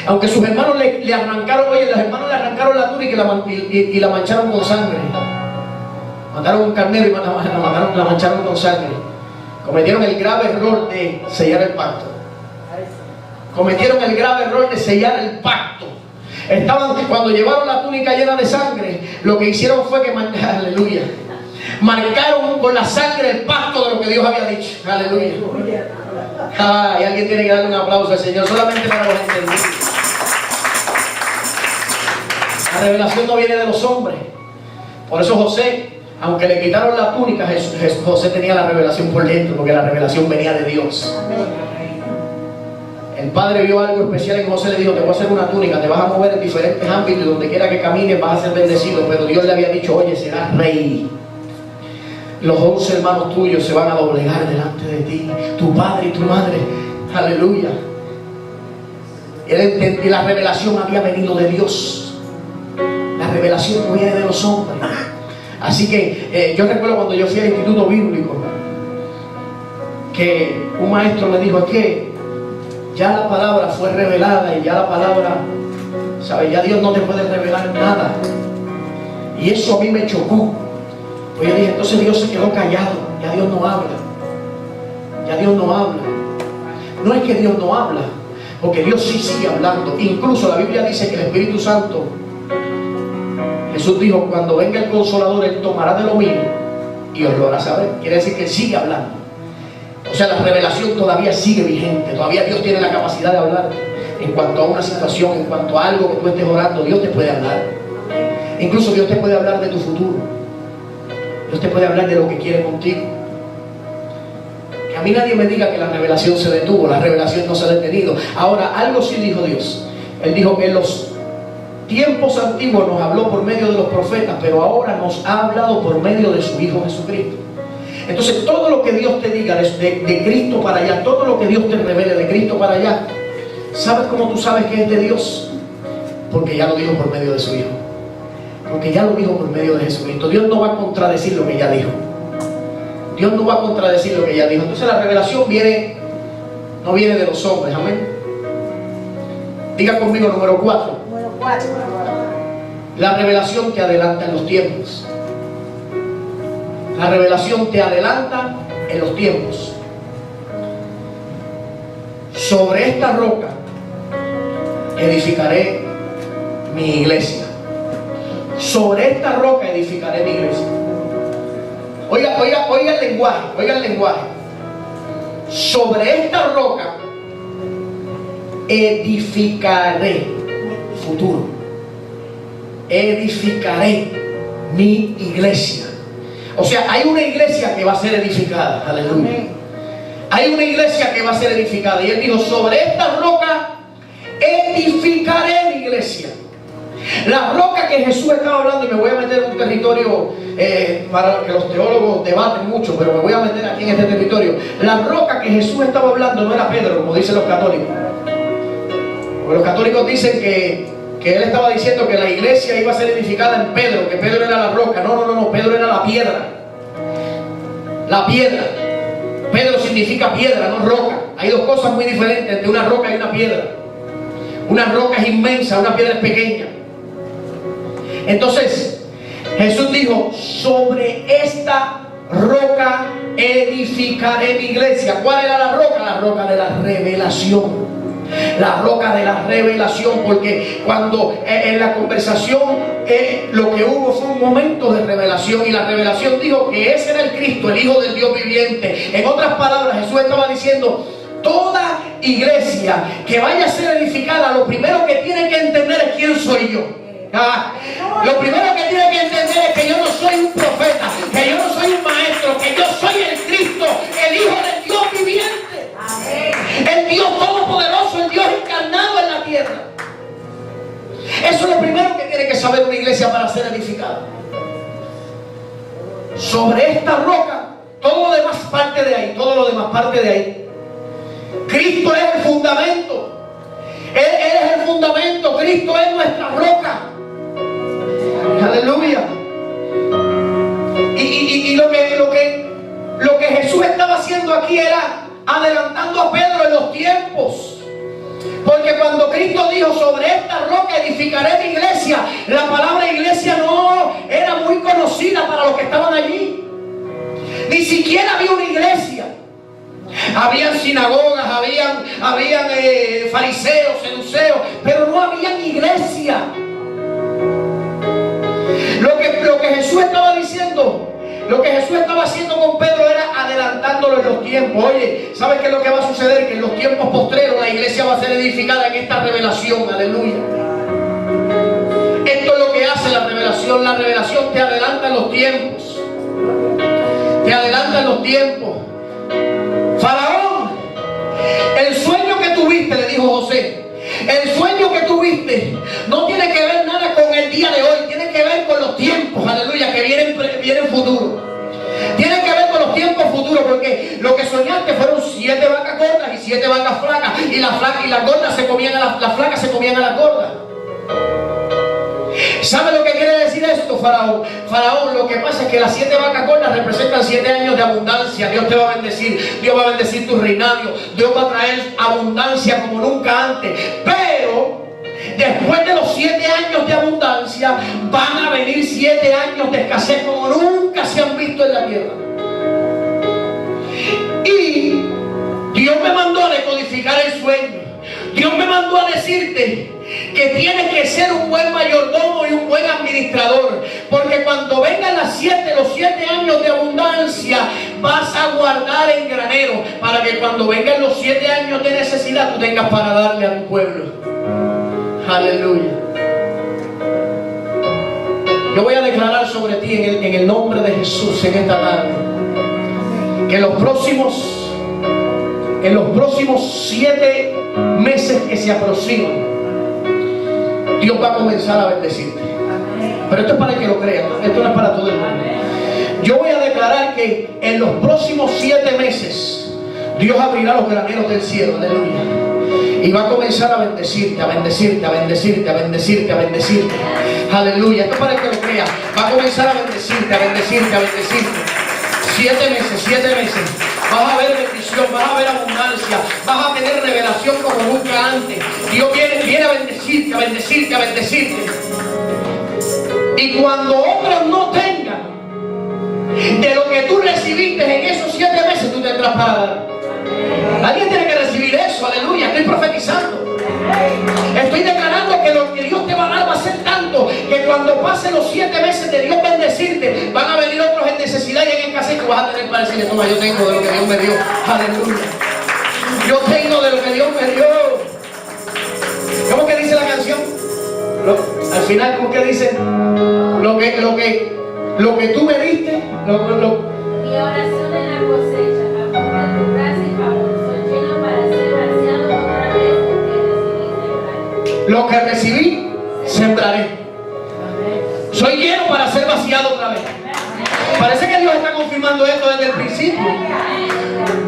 Aunque sus hermanos le arrancaron, oye, los hermanos le arrancaron la túnica y la mancharon con sangre. Mataron un carnero y la mancharon con sangre. Cometieron el grave error de sellar el pacto. Cometieron el grave error de sellar el pacto. Cuando llevaron la túnica llena de sangre, lo que hicieron fue que, aleluya, marcaron con la sangre el pacto de lo que Dios había dicho. Aleluya. Y alguien tiene que darle un aplauso al Señor solamente para los entendidos. La revelación no viene de los hombres. Por eso José, aunque le quitaron la túnica, José tenía la revelación por dentro, porque la revelación venía de Dios. El padre vio algo especial en José, le dijo: te voy a hacer una túnica, te vas a mover en diferentes ámbitos y donde quiera que camines vas a ser bendecido. Pero Dios le había dicho: oye, serás rey. Los 11 hermanos tuyos se van a doblegar delante de ti, tu padre y tu madre. Aleluya. Y la revelación había venido de Dios. La revelación no viene de los hombres. Así que yo recuerdo cuando yo fui al instituto bíblico, que un maestro me dijo: es que ya la palabra fue revelada y ya la palabra, ¿sabes? Ya Dios no te puede revelar nada. Y eso a mí me chocó. Pues yo dije: entonces Dios se quedó callado, ya Dios no habla. Ya Dios no habla. No es que Dios no habla, porque Dios sí sigue hablando. Incluso la Biblia dice que el Espíritu Santo, Jesús dijo: cuando venga el Consolador, Él tomará de lo mío y os lo hará saber. Quiere decir que Él sigue hablando. O sea, la revelación todavía sigue vigente. Todavía Dios tiene la capacidad de hablar. En cuanto a una situación, en cuanto a algo que tú estés orando, Dios te puede hablar. Incluso Dios te puede hablar de tu futuro. Dios te puede hablar de lo que quiere contigo. Que a mí nadie me diga que la revelación se detuvo. La revelación no se ha detenido. Ahora, algo sí dijo Dios. Él dijo que en los tiempos antiguos nos habló por medio de los profetas, pero ahora nos ha hablado por medio de su Hijo Jesucristo. Entonces, todo lo que Dios te diga de Cristo para allá, todo lo que Dios te revele de Cristo para allá, ¿sabes cómo tú sabes que es de Dios? Porque ya lo dijo por medio de su Hijo. Porque ya lo dijo por medio de Jesucristo. Dios no va a contradecir lo que ya dijo. Dios no va a contradecir lo que ya dijo. Entonces la revelación no viene de los hombres. Amén. Diga conmigo número 4. La revelación te adelanta en los tiempos. La revelación te adelanta en los tiempos. Sobre esta roca edificaré mi iglesia. Sobre esta roca edificaré mi iglesia. Oiga el lenguaje, oiga el lenguaje. Sobre esta roca edificaré, futuro, edificaré mi iglesia. O sea, hay una iglesia que va a ser edificada. Aleluya. Hay una iglesia que va a ser edificada. Y él dijo: sobre esta roca edificaré mi iglesia. La roca que Jesús estaba hablando, y me voy a meter en un territorio para que los teólogos debaten mucho, pero me voy a meter aquí en este territorio. La roca que Jesús estaba hablando no era Pedro, como dicen los católicos. Porque los católicos dicen que él estaba diciendo que la iglesia iba a ser edificada en Pedro, que Pedro era la roca. No, Pedro era la piedra. La piedra. Pedro significa piedra, no roca. Hay dos cosas muy diferentes entre una roca y una piedra. Una roca es inmensa, una piedra es pequeña. Entonces Jesús dijo: sobre esta roca edificaré mi iglesia. ¿Cuál era la roca? La roca de la revelación. La roca de la revelación. Porque cuando en la conversación lo que hubo fue un momento de revelación, y la revelación dijo que ese era el Cristo, el Hijo del Dios viviente. En otras palabras, Jesús estaba diciendo: toda iglesia que vaya a ser edificada, lo primero que tiene que entender es quién soy yo. Lo primero que tiene que entender es que yo no soy un profeta, que yo no soy un maestro, que yo soy el Cristo, el Hijo del Dios viviente. El Dios todopoderoso, el Dios encarnado en la tierra. Eso es lo primero que tiene que saber una iglesia para ser edificada. Sobre esta roca, todo lo demás parte de ahí, todo lo demás parte de ahí. Cristo es el fundamento. Él es el fundamento. Cristo es nuestra roca. Aleluya. Y lo que Jesús estaba haciendo aquí era adelantando a Pedro en los tiempos. Porque cuando Cristo dijo: sobre esta roca edificaré mi iglesia, la palabra iglesia no era muy conocida para los que estaban allí. Ni siquiera había una iglesia. Habían sinagogas, habían fariseos, seduceos, pero no habían iglesia. Lo que Jesús estaba diciendo, lo que Jesús estaba haciendo con Pedro era adelantándolo en los tiempos. Oye, ¿sabes qué es lo que va a suceder? Que en los tiempos postreros la iglesia va a ser edificada en esta revelación. Aleluya. Esto es lo que hace la revelación. revelación. La revelación te adelanta en los tiempos. Te adelanta en los tiempos. Faraón, el sueño que tuviste, le dijo José, el sueño que tuviste no tiene que ver nada con el día de hoy, tiene que ver con los tiempos, aleluya, que vienen futuro. Tiene que ver con los tiempos futuros, porque lo que soñaste fueron 7 vacas gordas y 7 vacas flacas, y las gordas se comían a las flacas se comían a las gordas. ¿Sabe lo que quiere decir esto, Faraón? Faraón, lo que pasa es que las 7 vacas gordas representan 7 años de abundancia. Dios te va a bendecir, Dios va a bendecir tu reinado, Dios va a traer abundancia como nunca antes. Pero después de los 7 años de abundancia van a venir 7 años de escasez como nunca se han visto en la tierra. Y Dios me mandó a decodificar el sueño. Dios me mandó a decirte que tienes que ser un buen mayordomo y un buen administrador, porque cuando vengan los 7 años de abundancia, vas a guardar en granero, para que cuando vengan los 7 años de necesidad, tú tengas para darle a tu pueblo. Aleluya. Yo voy a declarar sobre ti en el nombre de Jesús en esta tarde, que en los próximos 7 meses que se aproximan, Dios va a comenzar a bendecirte. Pero esto es para el que lo crea, esto no es para todo el mundo. Yo voy a declarar que en los próximos 7 meses Dios abrirá los graneros del cielo, aleluya, y va a comenzar a bendecirte, a bendecirte, a bendecirte, a bendecirte, a bendecirte. Aleluya, esto es para el que lo crea. Va a comenzar a bendecirte, a bendecirte, a bendecirte. 7 meses, 7 meses. Vas a ver bendición, vas a ver abundancia, vas a tener revelación como nunca antes. Dios viene a bendecirte, a bendecirte, a bendecirte. Y cuando otros no tengan de lo que tú recibiste en esos 7 meses, tú tendrás para dar. Alguien tiene que recibir eso, aleluya. Estoy profetizando. Estoy declarando que lo que Dios te va a dar va a ser tanto que cuando pasen los 7 meses de Dios bendecirte, van a venir otros en necesidad y en escasez, que vas a tener para decirle: toma, yo tengo de lo que Dios me dio. Aleluya. Yo tengo de lo que Dios me dio. ¿Cómo que dice la canción? Al final, ¿cómo que dice? Lo que tú me diste, Mi oración en la cosecha, apunta tu gracia y favor. Soy lleno para ser vaciado otra vez lo que recibí, sembraré. Soy lleno para ser vaciado otra vez. Parece que Dios está confirmando esto desde el principio.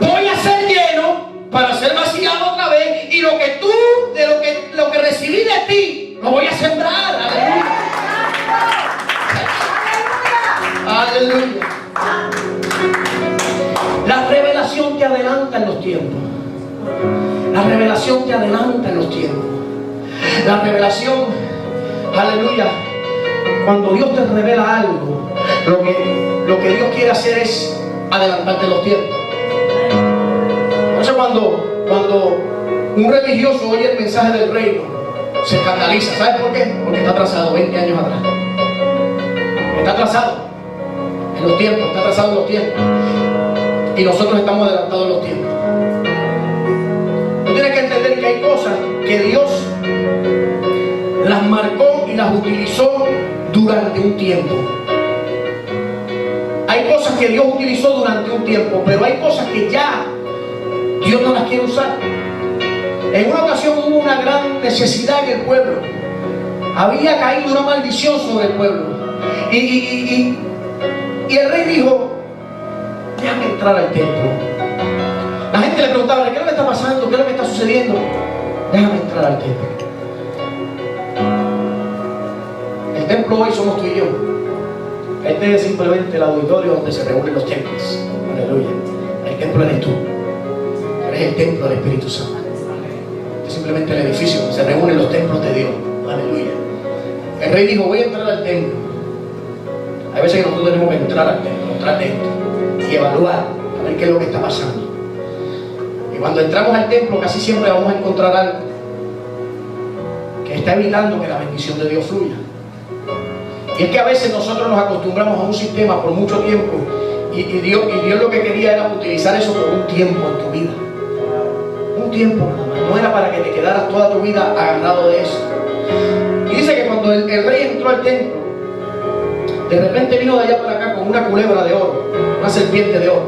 Voy a ser lleno para ser vaciado otra vez, y lo que recibí de ti, lo voy a sembrar. Aleluya. Aleluya. La revelación te adelanta en los tiempos. La revelación te adelanta en los tiempos. La revelación, aleluya, cuando Dios te revela algo, lo que Dios quiere hacer es adelantarte los tiempos. Por eso cuando un religioso oye el mensaje del reino, se escandaliza. ¿Sabes por qué? Porque está atrasado 20 años atrás. Está atrasado en los tiempos, está atrasado en los tiempos. Y nosotros estamos adelantados en los tiempos. Tú tienes que entender que hay cosas que Dios las marcó y las utilizó durante un tiempo. Hay cosas que Dios utilizó durante un tiempo, pero hay cosas que ya Dios no las quiere usar. En una ocasión hubo una gran necesidad en el pueblo. Había caído una maldición sobre el pueblo. Y el rey dijo: déjame entrar al templo. La gente le preguntaba: ¿qué es lo que está pasando? ¿Qué es lo que está sucediendo? Déjame entrar al templo. El templo hoy somos tú y yo. Este es simplemente el auditorio donde se reúnen los templos. Aleluya. El templo eres tú. Eres el templo del Espíritu Santo. Este es simplemente el edificio donde se reúnen los templos de Dios. Aleluya. El rey dijo: voy a entrar al templo. Hay veces que nosotros tenemos que entrar al templo, entrar dentro y evaluar a ver qué es lo que está pasando. Y cuando entramos al templo, casi siempre vamos a encontrar algo que está evitando que la bendición de Dios fluya. Y es que a veces nosotros nos acostumbramos a un sistema por mucho tiempo, y Dios lo que quería era utilizar eso por un tiempo en tu vida. Un tiempo nada más. No era para que te quedaras toda tu vida agarrado de eso. Y dice que cuando el rey entró al templo, De repente vino de allá para acá con una culebra de oro, una serpiente de oro.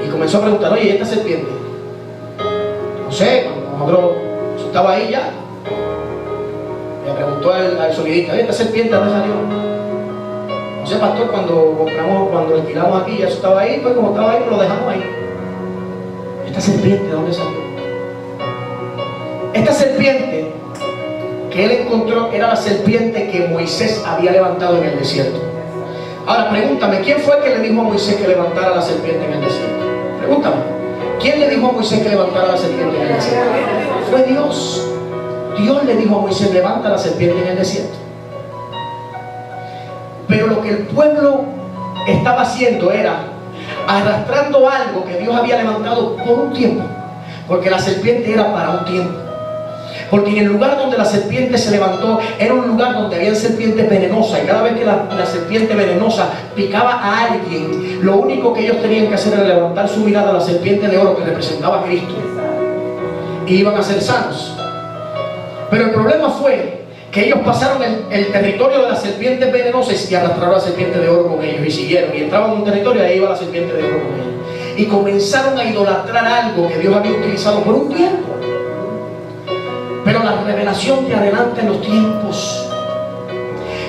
Y comenzó a preguntar, oye, ¿y esta serpiente? No sé, cuando nosotros estaba ahí ya. Le preguntó al sonidista, oye, ¿esta serpiente dónde salió? No sé, pastor, cuando alquilamos aquí, ya eso estaba ahí, pues como estaba ahí, pues lo dejamos ahí. ¿Esta serpiente de dónde salió? Esta serpiente que él encontró era la serpiente que Moisés había levantado en el desierto. Ahora pregúntame, ¿quién fue el que le dijo a Moisés que levantara la serpiente en el desierto? Pregúntame, ¿quién le dijo a Moisés que levantara la serpiente en el desierto? Fue Dios. Dios le dijo a Moisés, levanta la serpiente en el desierto. Pero lo que el pueblo estaba haciendo era arrastrando algo que Dios había levantado por un tiempo, porque la serpiente era para un tiempo. Porque en el lugar donde la serpiente se levantó era un lugar donde había serpientes venenosas, y cada vez que la serpiente venenosa picaba a alguien, lo único que ellos tenían que hacer era levantar su mirada a la serpiente de oro que representaba a Cristo, y iban a ser sanos. Pero el problema fue que ellos pasaron el territorio de las serpientes venenosas y arrastraron a la serpiente de oro con ellos, y siguieron, y entraban en un territorio y ahí iba la serpiente de oro con ellos, y comenzaron a idolatrar algo que Dios había utilizado por un tiempo. Pero la revelación te adelanta en los tiempos.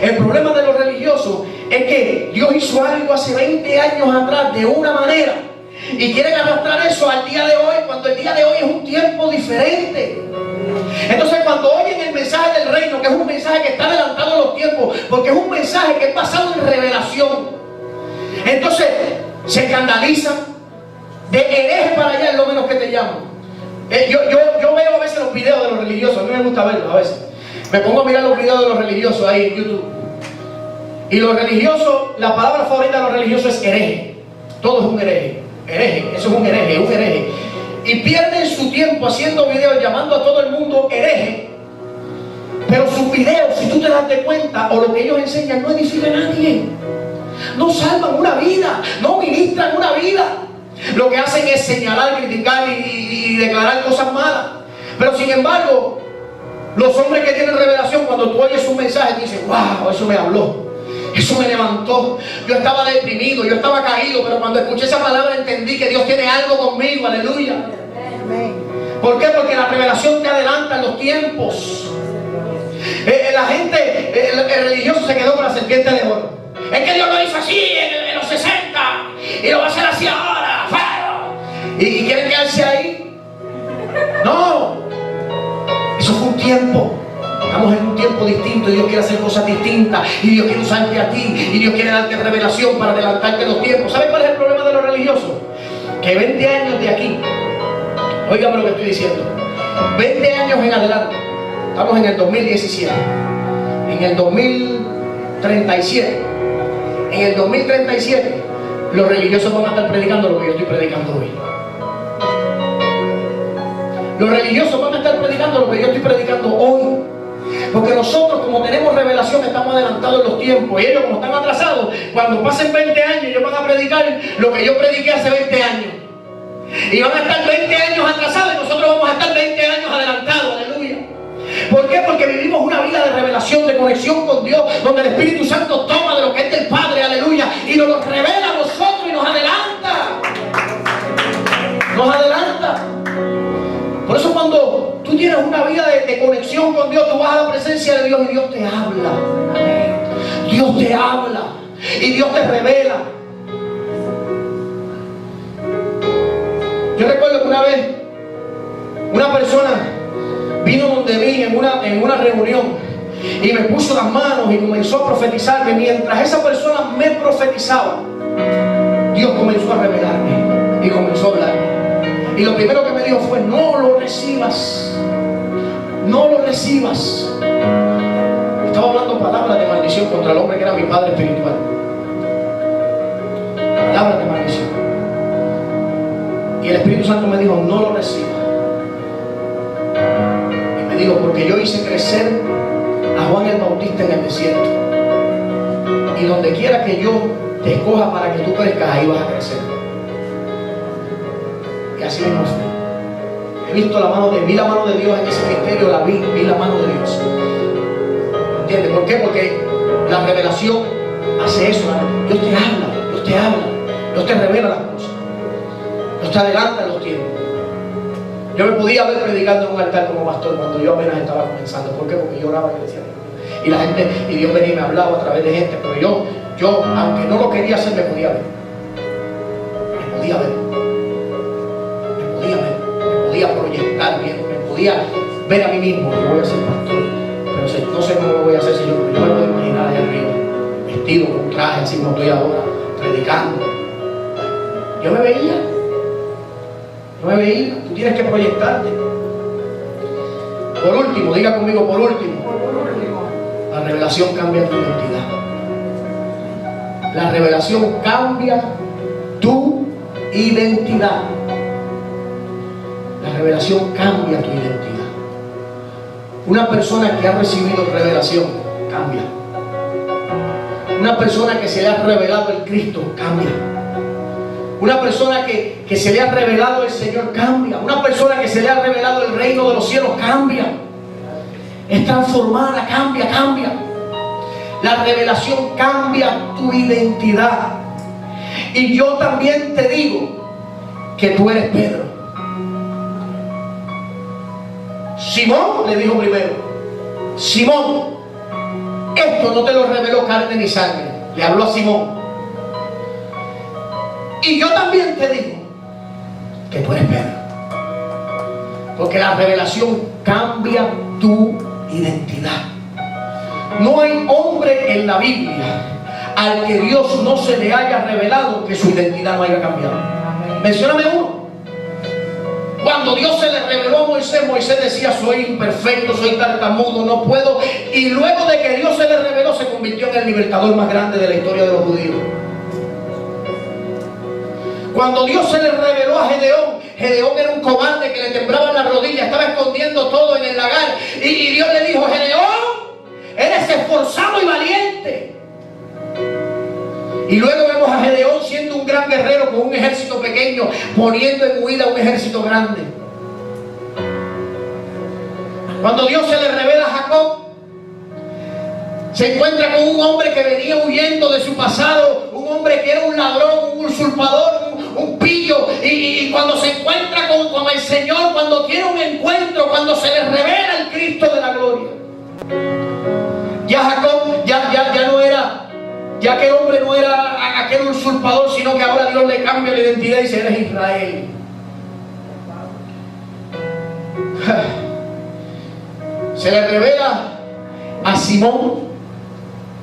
El problema de los religiosos es que Dios hizo algo hace 20 años atrás de una manera y quieren arrastrar eso al día de hoy, cuando el día de hoy es un tiempo diferente. Entonces, cuando oyen el mensaje del reino, que es un mensaje que está adelantado en los tiempos, porque es un mensaje que es basado en revelación, entonces se escandalizan. De hereje para allá es lo menos que te llaman. Yo veo a veces los videos de los religiosos, a mí me gusta verlos a veces. Me pongo a mirar los videos de los religiosos ahí en YouTube. Y los religiosos, la palabra favorita de los religiosos es hereje. Todo es un hereje. Hereje, eso es un hereje, un hereje. Y pierden su tiempo haciendo videos llamando a todo el mundo hereje. Pero sus videos, si tú te das de cuenta, o lo que ellos enseñan, no edifican a nadie. No salvan una vida, no ministran una vida. Lo que hacen es señalar, criticar y declarar cosas malas. Pero sin embargo, los hombres que tienen revelación, cuando tú oyes un mensaje, dicen, wow, eso me habló, eso me levantó. Yo estaba deprimido, yo estaba caído, pero cuando escuché esa palabra entendí que Dios tiene algo conmigo, aleluya. ¿Por qué? Porque la revelación te adelanta en los tiempos. La gente, el religioso se quedó con la serpiente de oro. Es que Dios lo hizo así en los 60 y lo va a hacer así ahora. ¿Y quieren quedarse ahí? No. Eso fue un tiempo. Estamos en un tiempo distinto y Dios quiere hacer cosas distintas. Y Dios quiere usarte a ti. Y Dios quiere darte revelación para adelantarte los tiempos. ¿Sabes cuál es el problema de los religiosos? Que 20 años de aquí, óigame lo que estoy diciendo, 20 años en adelante, estamos en el 2017, en el 2037, en el 2037, los religiosos van a estar predicando lo que yo estoy predicando hoy. Los religiosos van a estar predicando lo que yo estoy predicando hoy. Porque nosotros, como tenemos revelación, estamos adelantados en los tiempos. Y ellos, como están atrasados, cuando pasen 20 años, ellos van a predicar lo que yo prediqué hace 20 años. Y van a estar 20 años atrasados y nosotros vamos a estar 20 años adelantados. Aleluya. ¿Por qué? Porque vivimos una vida de revelación, de conexión con Dios, donde el Espíritu Santo toma de lo que es del Padre, aleluya, y nos lo revela a nosotros y nos adelanta. Nos adelanta. Por eso cuando tú tienes una vida de conexión con Dios, tú vas a la presencia de Dios y Dios te habla. Dios te habla y Dios te revela. Yo recuerdo que una vez una persona vino donde mí en una reunión y me puso las manos y comenzó a profetizarme. Mientras esa persona me profetizaba, Dios comenzó a revelarme y comenzó a hablarme. Y lo primero que me dijo fue, no lo recibas. No lo recibas. Estaba hablando palabras de maldición contra el hombre que era mi padre espiritual. Palabras de maldición. Y el Espíritu Santo me dijo, no lo recibas. Y me dijo, porque yo hice crecer a Juan el Bautista en el desierto. Y donde quiera que yo te escoja para que tú crezcas, ahí vas a crecer. Y así mismo fue. Vi la mano de Dios en ese misterio, vi la mano de Dios. ¿Entiendes? ¿Por qué? Porque La revelación hace eso. Dios te habla, Dios te revela las cosas, Dios te adelanta los tiempos. Yo me podía ver predicando en un altar como pastor cuando yo apenas estaba comenzando. ¿Por qué? Porque yo oraba y decía, y la gente, y Dios venía y me hablaba a través de gente, pero yo aunque no lo quería hacer, me podía ver, me podía proyectar bien, me podía ver a mí mismo. Yo voy a ser pastor, pero no sé cómo lo voy a hacer, Señor, pero yo me puedo imaginar allá arriba, vestido con un traje así como estoy ahora, predicando. Yo me veía. Tú tienes que proyectarte. Por último, diga conmigo, por último, la revelación cambia tu identidad. La revelación cambia tu identidad. La revelación cambia tu identidad. Una persona que ha recibido revelación cambia. Una persona que se le ha revelado el Cristo cambia. Una persona que se le ha revelado el Señor cambia. Una persona que se le ha revelado el reino de los cielos cambia. Es transformada, cambia. La revelación cambia tu identidad. Y yo también te digo que tú eres Pedro. Simón le dijo primero: Simón, esto no te lo reveló carne ni sangre. Le habló a Simón. Y yo también te digo que tú eres Pedro. Porque la revelación cambia tu identidad. No hay hombre en la Biblia al que Dios no se le haya revelado que su identidad no haya cambiado. Mencióname uno. Cuando Dios se le reveló a Moisés, Moisés decía: soy imperfecto, soy tartamudo, no puedo. Y luego de que Dios se le reveló, se convirtió en el libertador más grande de la historia de los judíos. Cuando Dios se le reveló a Gedeón, Gedeón era un cobarde que le temblaban las rodillas, estaba escondiendo todo en el lagar. Y Dios le dijo: Gedeón, eres esforzado y valiente. Y luego vemos a Gedeón siendo un gran guerrero con un ejército pequeño, poniendo en huida un ejército grande. Cuando Dios se le revela a Jacob, se encuentra con un hombre que venía huyendo de su pasado, un hombre que era un ladrón, un usurpador, un pillo. Y cuando se encuentra con el Señor, cuando tiene un encuentro, cuando se le revela el Cristo de la gloria, ya Jacob ya no era, ya aquel hombre no era aquel usurpador, sino que ahora Dios le cambia la identidad y dice: eres Israel. Se le revela a Simón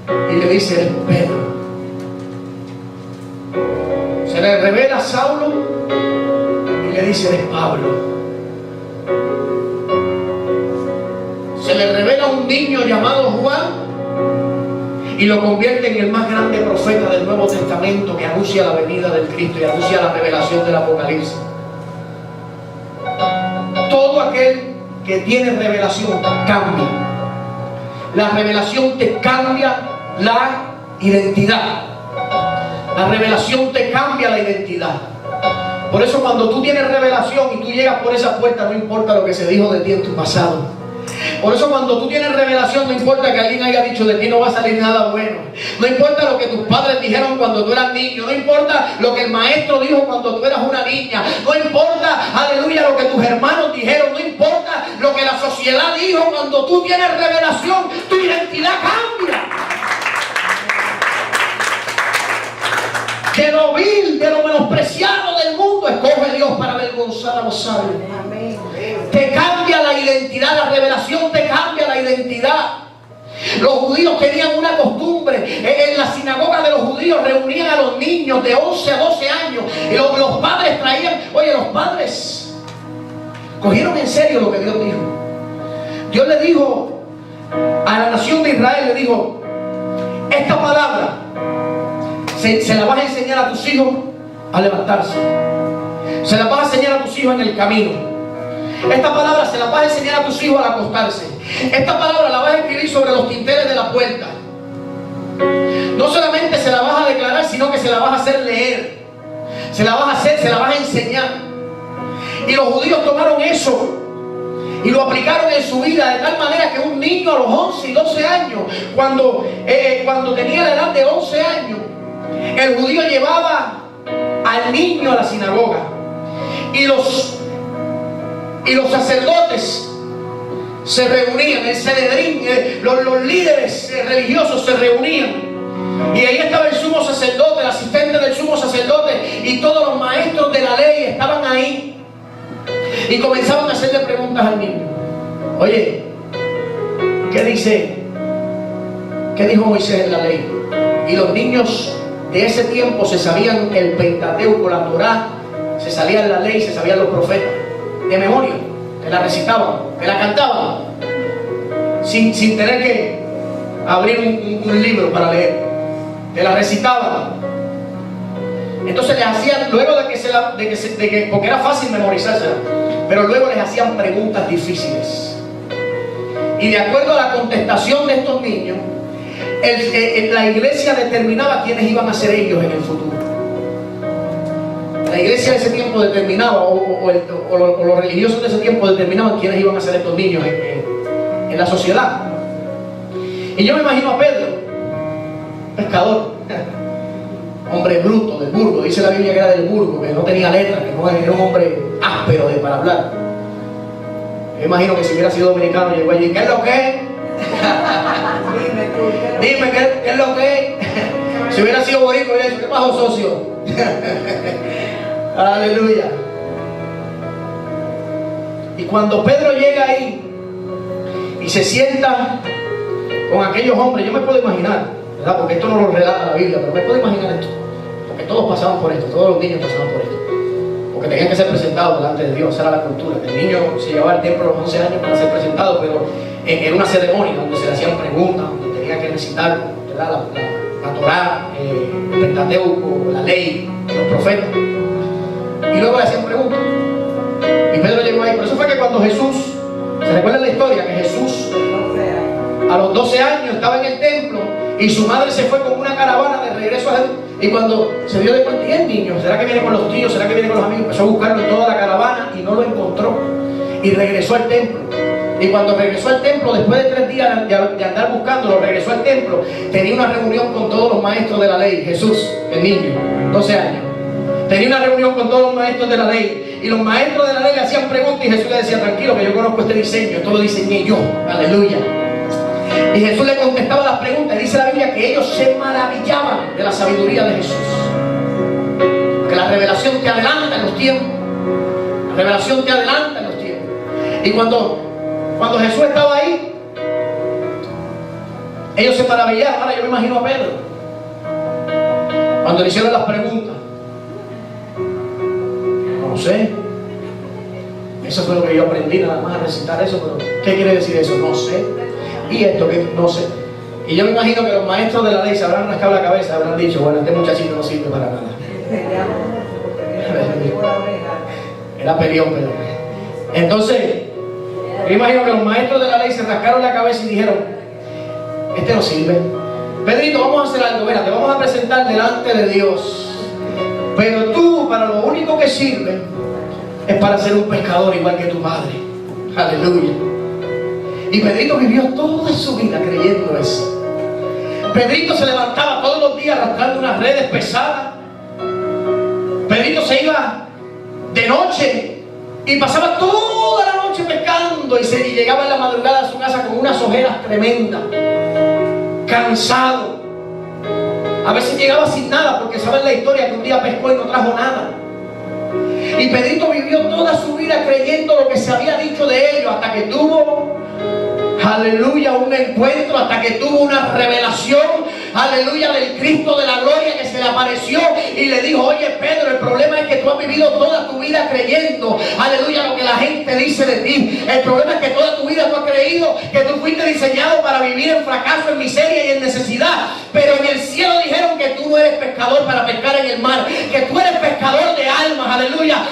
y le dice: eres Pedro. Se le revela a Saulo y le dice: eres Pablo. Se le revela a un niño llamado Juan y lo convierte en el más grande profeta del Nuevo Testamento, que anuncia la venida del Cristo y anuncia la revelación del Apocalipsis. Todo aquel que tiene revelación cambia. La revelación te cambia la identidad. La revelación te cambia la identidad. Por eso cuando tú tienes revelación y tú llegas por esa puerta, no importa lo que se dijo de ti en tu pasado. Por eso cuando tú tienes revelación, no importa que alguien haya dicho de ti, no va a salir nada bueno. No importa lo que tus padres dijeron cuando tú eras niño. No importa lo que el maestro dijo cuando tú eras una niña. No importa, aleluya, lo que tus hermanos dijeron. No importa lo que la sociedad dijo. Cuando tú tienes revelación, tu identidad cambia. De lo vil, de lo menospreciado del mundo, escoge Dios para avergonzar a los sabios. Te cambia la identidad, la revelación te cambia la identidad. Los judíos tenían una costumbre. En la sinagoga de los judíos reunían a los niños de 11 a 12 años. Y los padres traían, los padres cogieron en serio lo que Dios dijo. Dios le dijo a la nación de Israel, le dijo: esta palabra se la vas a enseñar a tus hijos a levantarse. Se la vas a enseñar a tus hijos en el camino. Esta palabra se la vas a enseñar a tus hijos al acostarse. Esta palabra la vas a escribir sobre los tinteres de la puerta. No solamente se la vas a declarar, sino que se la vas a hacer leer. Se la vas a enseñar. Y los judíos tomaron eso Y lo aplicaron en su vida de tal manera que un niño a los 11 y 12 años, cuando tenía la edad de 11 años, el judío llevaba al niño a la sinagoga. Y los sacerdotes se reunían, el Sanedrín, los líderes religiosos se reunían. Y ahí estaba el sumo sacerdote, el asistente del sumo sacerdote y todos los maestros de la ley estaban ahí. Y comenzaban a hacerle preguntas al niño. Oye, ¿qué dijo Moisés en la ley? Y los niños de ese tiempo se sabían el Pentateuco, la Torá, se sabían la ley, se sabían los profetas de memoria, que la recitaban, que la cantaban, sin tener que abrir un libro para leer, que la recitaban. Entonces les hacían, luego porque era fácil memorizársela, pero luego les hacían preguntas difíciles. Y de acuerdo a la contestación de estos niños, la iglesia determinaba quiénes iban a ser ellos en el futuro. La iglesia de ese tiempo determinaba, o los religiosos de ese tiempo determinaban quiénes iban a ser estos niños en la sociedad. Y yo me imagino a Pedro, pescador, hombre bruto, del Burgo. Dice la Biblia que era del Burgo, que no tenía letras, que no era un hombre áspero para hablar. Yo imagino que si hubiera sido dominicano llegó allí, ¿qué es lo que es? Dime, ¿qué es lo que es? Si hubiera sido boricua, hubiera dicho, ¿qué pasó, socio? Aleluya. Y cuando Pedro llega ahí y se sienta con aquellos hombres, yo me puedo imaginar, ¿verdad? Porque esto no lo relata la Biblia, pero me puedo imaginar esto, porque todos pasaban por esto, todos los niños pasaban por esto, porque tenían que ser presentados delante de Dios. Esa era la cultura. El niño se llevaba al templo a los 11 años para ser presentado, pero era una ceremonia donde se le hacían preguntas, donde tenía que recitar, ¿verdad? La Torá, el Pentateuco, la ley, los profetas, y luego le hacían preguntas. Y Pedro llegó ahí. Por eso fue que cuando Jesús, ¿se recuerda la historia? Que Jesús a los 12 años estaba en el templo y su madre se fue con una caravana de regreso a Jesús. Y cuando se dio de cuenta, ¿y el niño? ¿Será que viene con los tíos? ¿Será que viene con los amigos? Empezó a buscarlo en toda la caravana y no lo encontró. Y regresó al templo. Y cuando regresó al templo, después de 3 días de andar buscándolo, regresó al templo, tenía una reunión con todos los maestros de la ley. Jesús, el niño, 12 años. Tenía una reunión con todos los maestros de la ley. Y los maestros de la ley le hacían preguntas y Jesús le decía, tranquilo, que yo conozco este diseño, esto lo diseñé yo. Aleluya. Y Jesús le contestaba las preguntas. Y dice la Biblia que ellos se maravillaban de la sabiduría de Jesús. Porque la revelación te adelanta en los tiempos. La revelación te adelanta en los tiempos. Y cuando Jesús estaba ahí, ellos se maravillaron. Ahora yo me imagino a Pedro, cuando le hicieron las preguntas. No sé. Eso fue lo que yo aprendí, nada más a recitar eso. Pero ¿qué quiere decir eso? No sé. Y esto que no sé. Y yo me imagino que los maestros de la ley se habrán rascado la cabeza, habrán dicho, bueno, este muchachito no sirve para nada. Era peleón, pero. Entonces, yo imagino que los maestros de la ley se rascaron la cabeza y dijeron, este no sirve. Pedrito, vamos a hacer algo, mira, te vamos a presentar delante de Dios. Pero tú, para lo único que sirve, es para ser un pescador igual que tu padre. Aleluya. Y Pedrito vivió toda su vida creyendo eso. Pedrito se levantaba todos los días arrastrando unas redes pesadas. Pedrito se iba de noche y pasaba toda la noche pescando y llegaba en la madrugada a su casa con unas ojeras tremendas, cansado. A veces llegaba sin nada, porque saben la historia que un día pescó y no trajo nada. Y Pedrito vivió toda su vida creyendo lo que se había dicho de ellos, hasta que tuvo, aleluya, un encuentro, hasta que tuvo una revelación, aleluya, del Cristo de la gloria, que se le apareció y le dijo, oye Pedro, el problema es que tú has vivido toda tu vida creyendo, aleluya, lo que la gente dice de ti. El problema es que toda tu vida tú has creído que tú fuiste diseñado para vivir en fracaso, en miseria y en necesidad. Pero en el cielo dijeron que tú no eres pescador para pescar en el mar, que tú eres pescador de almas, aleluya.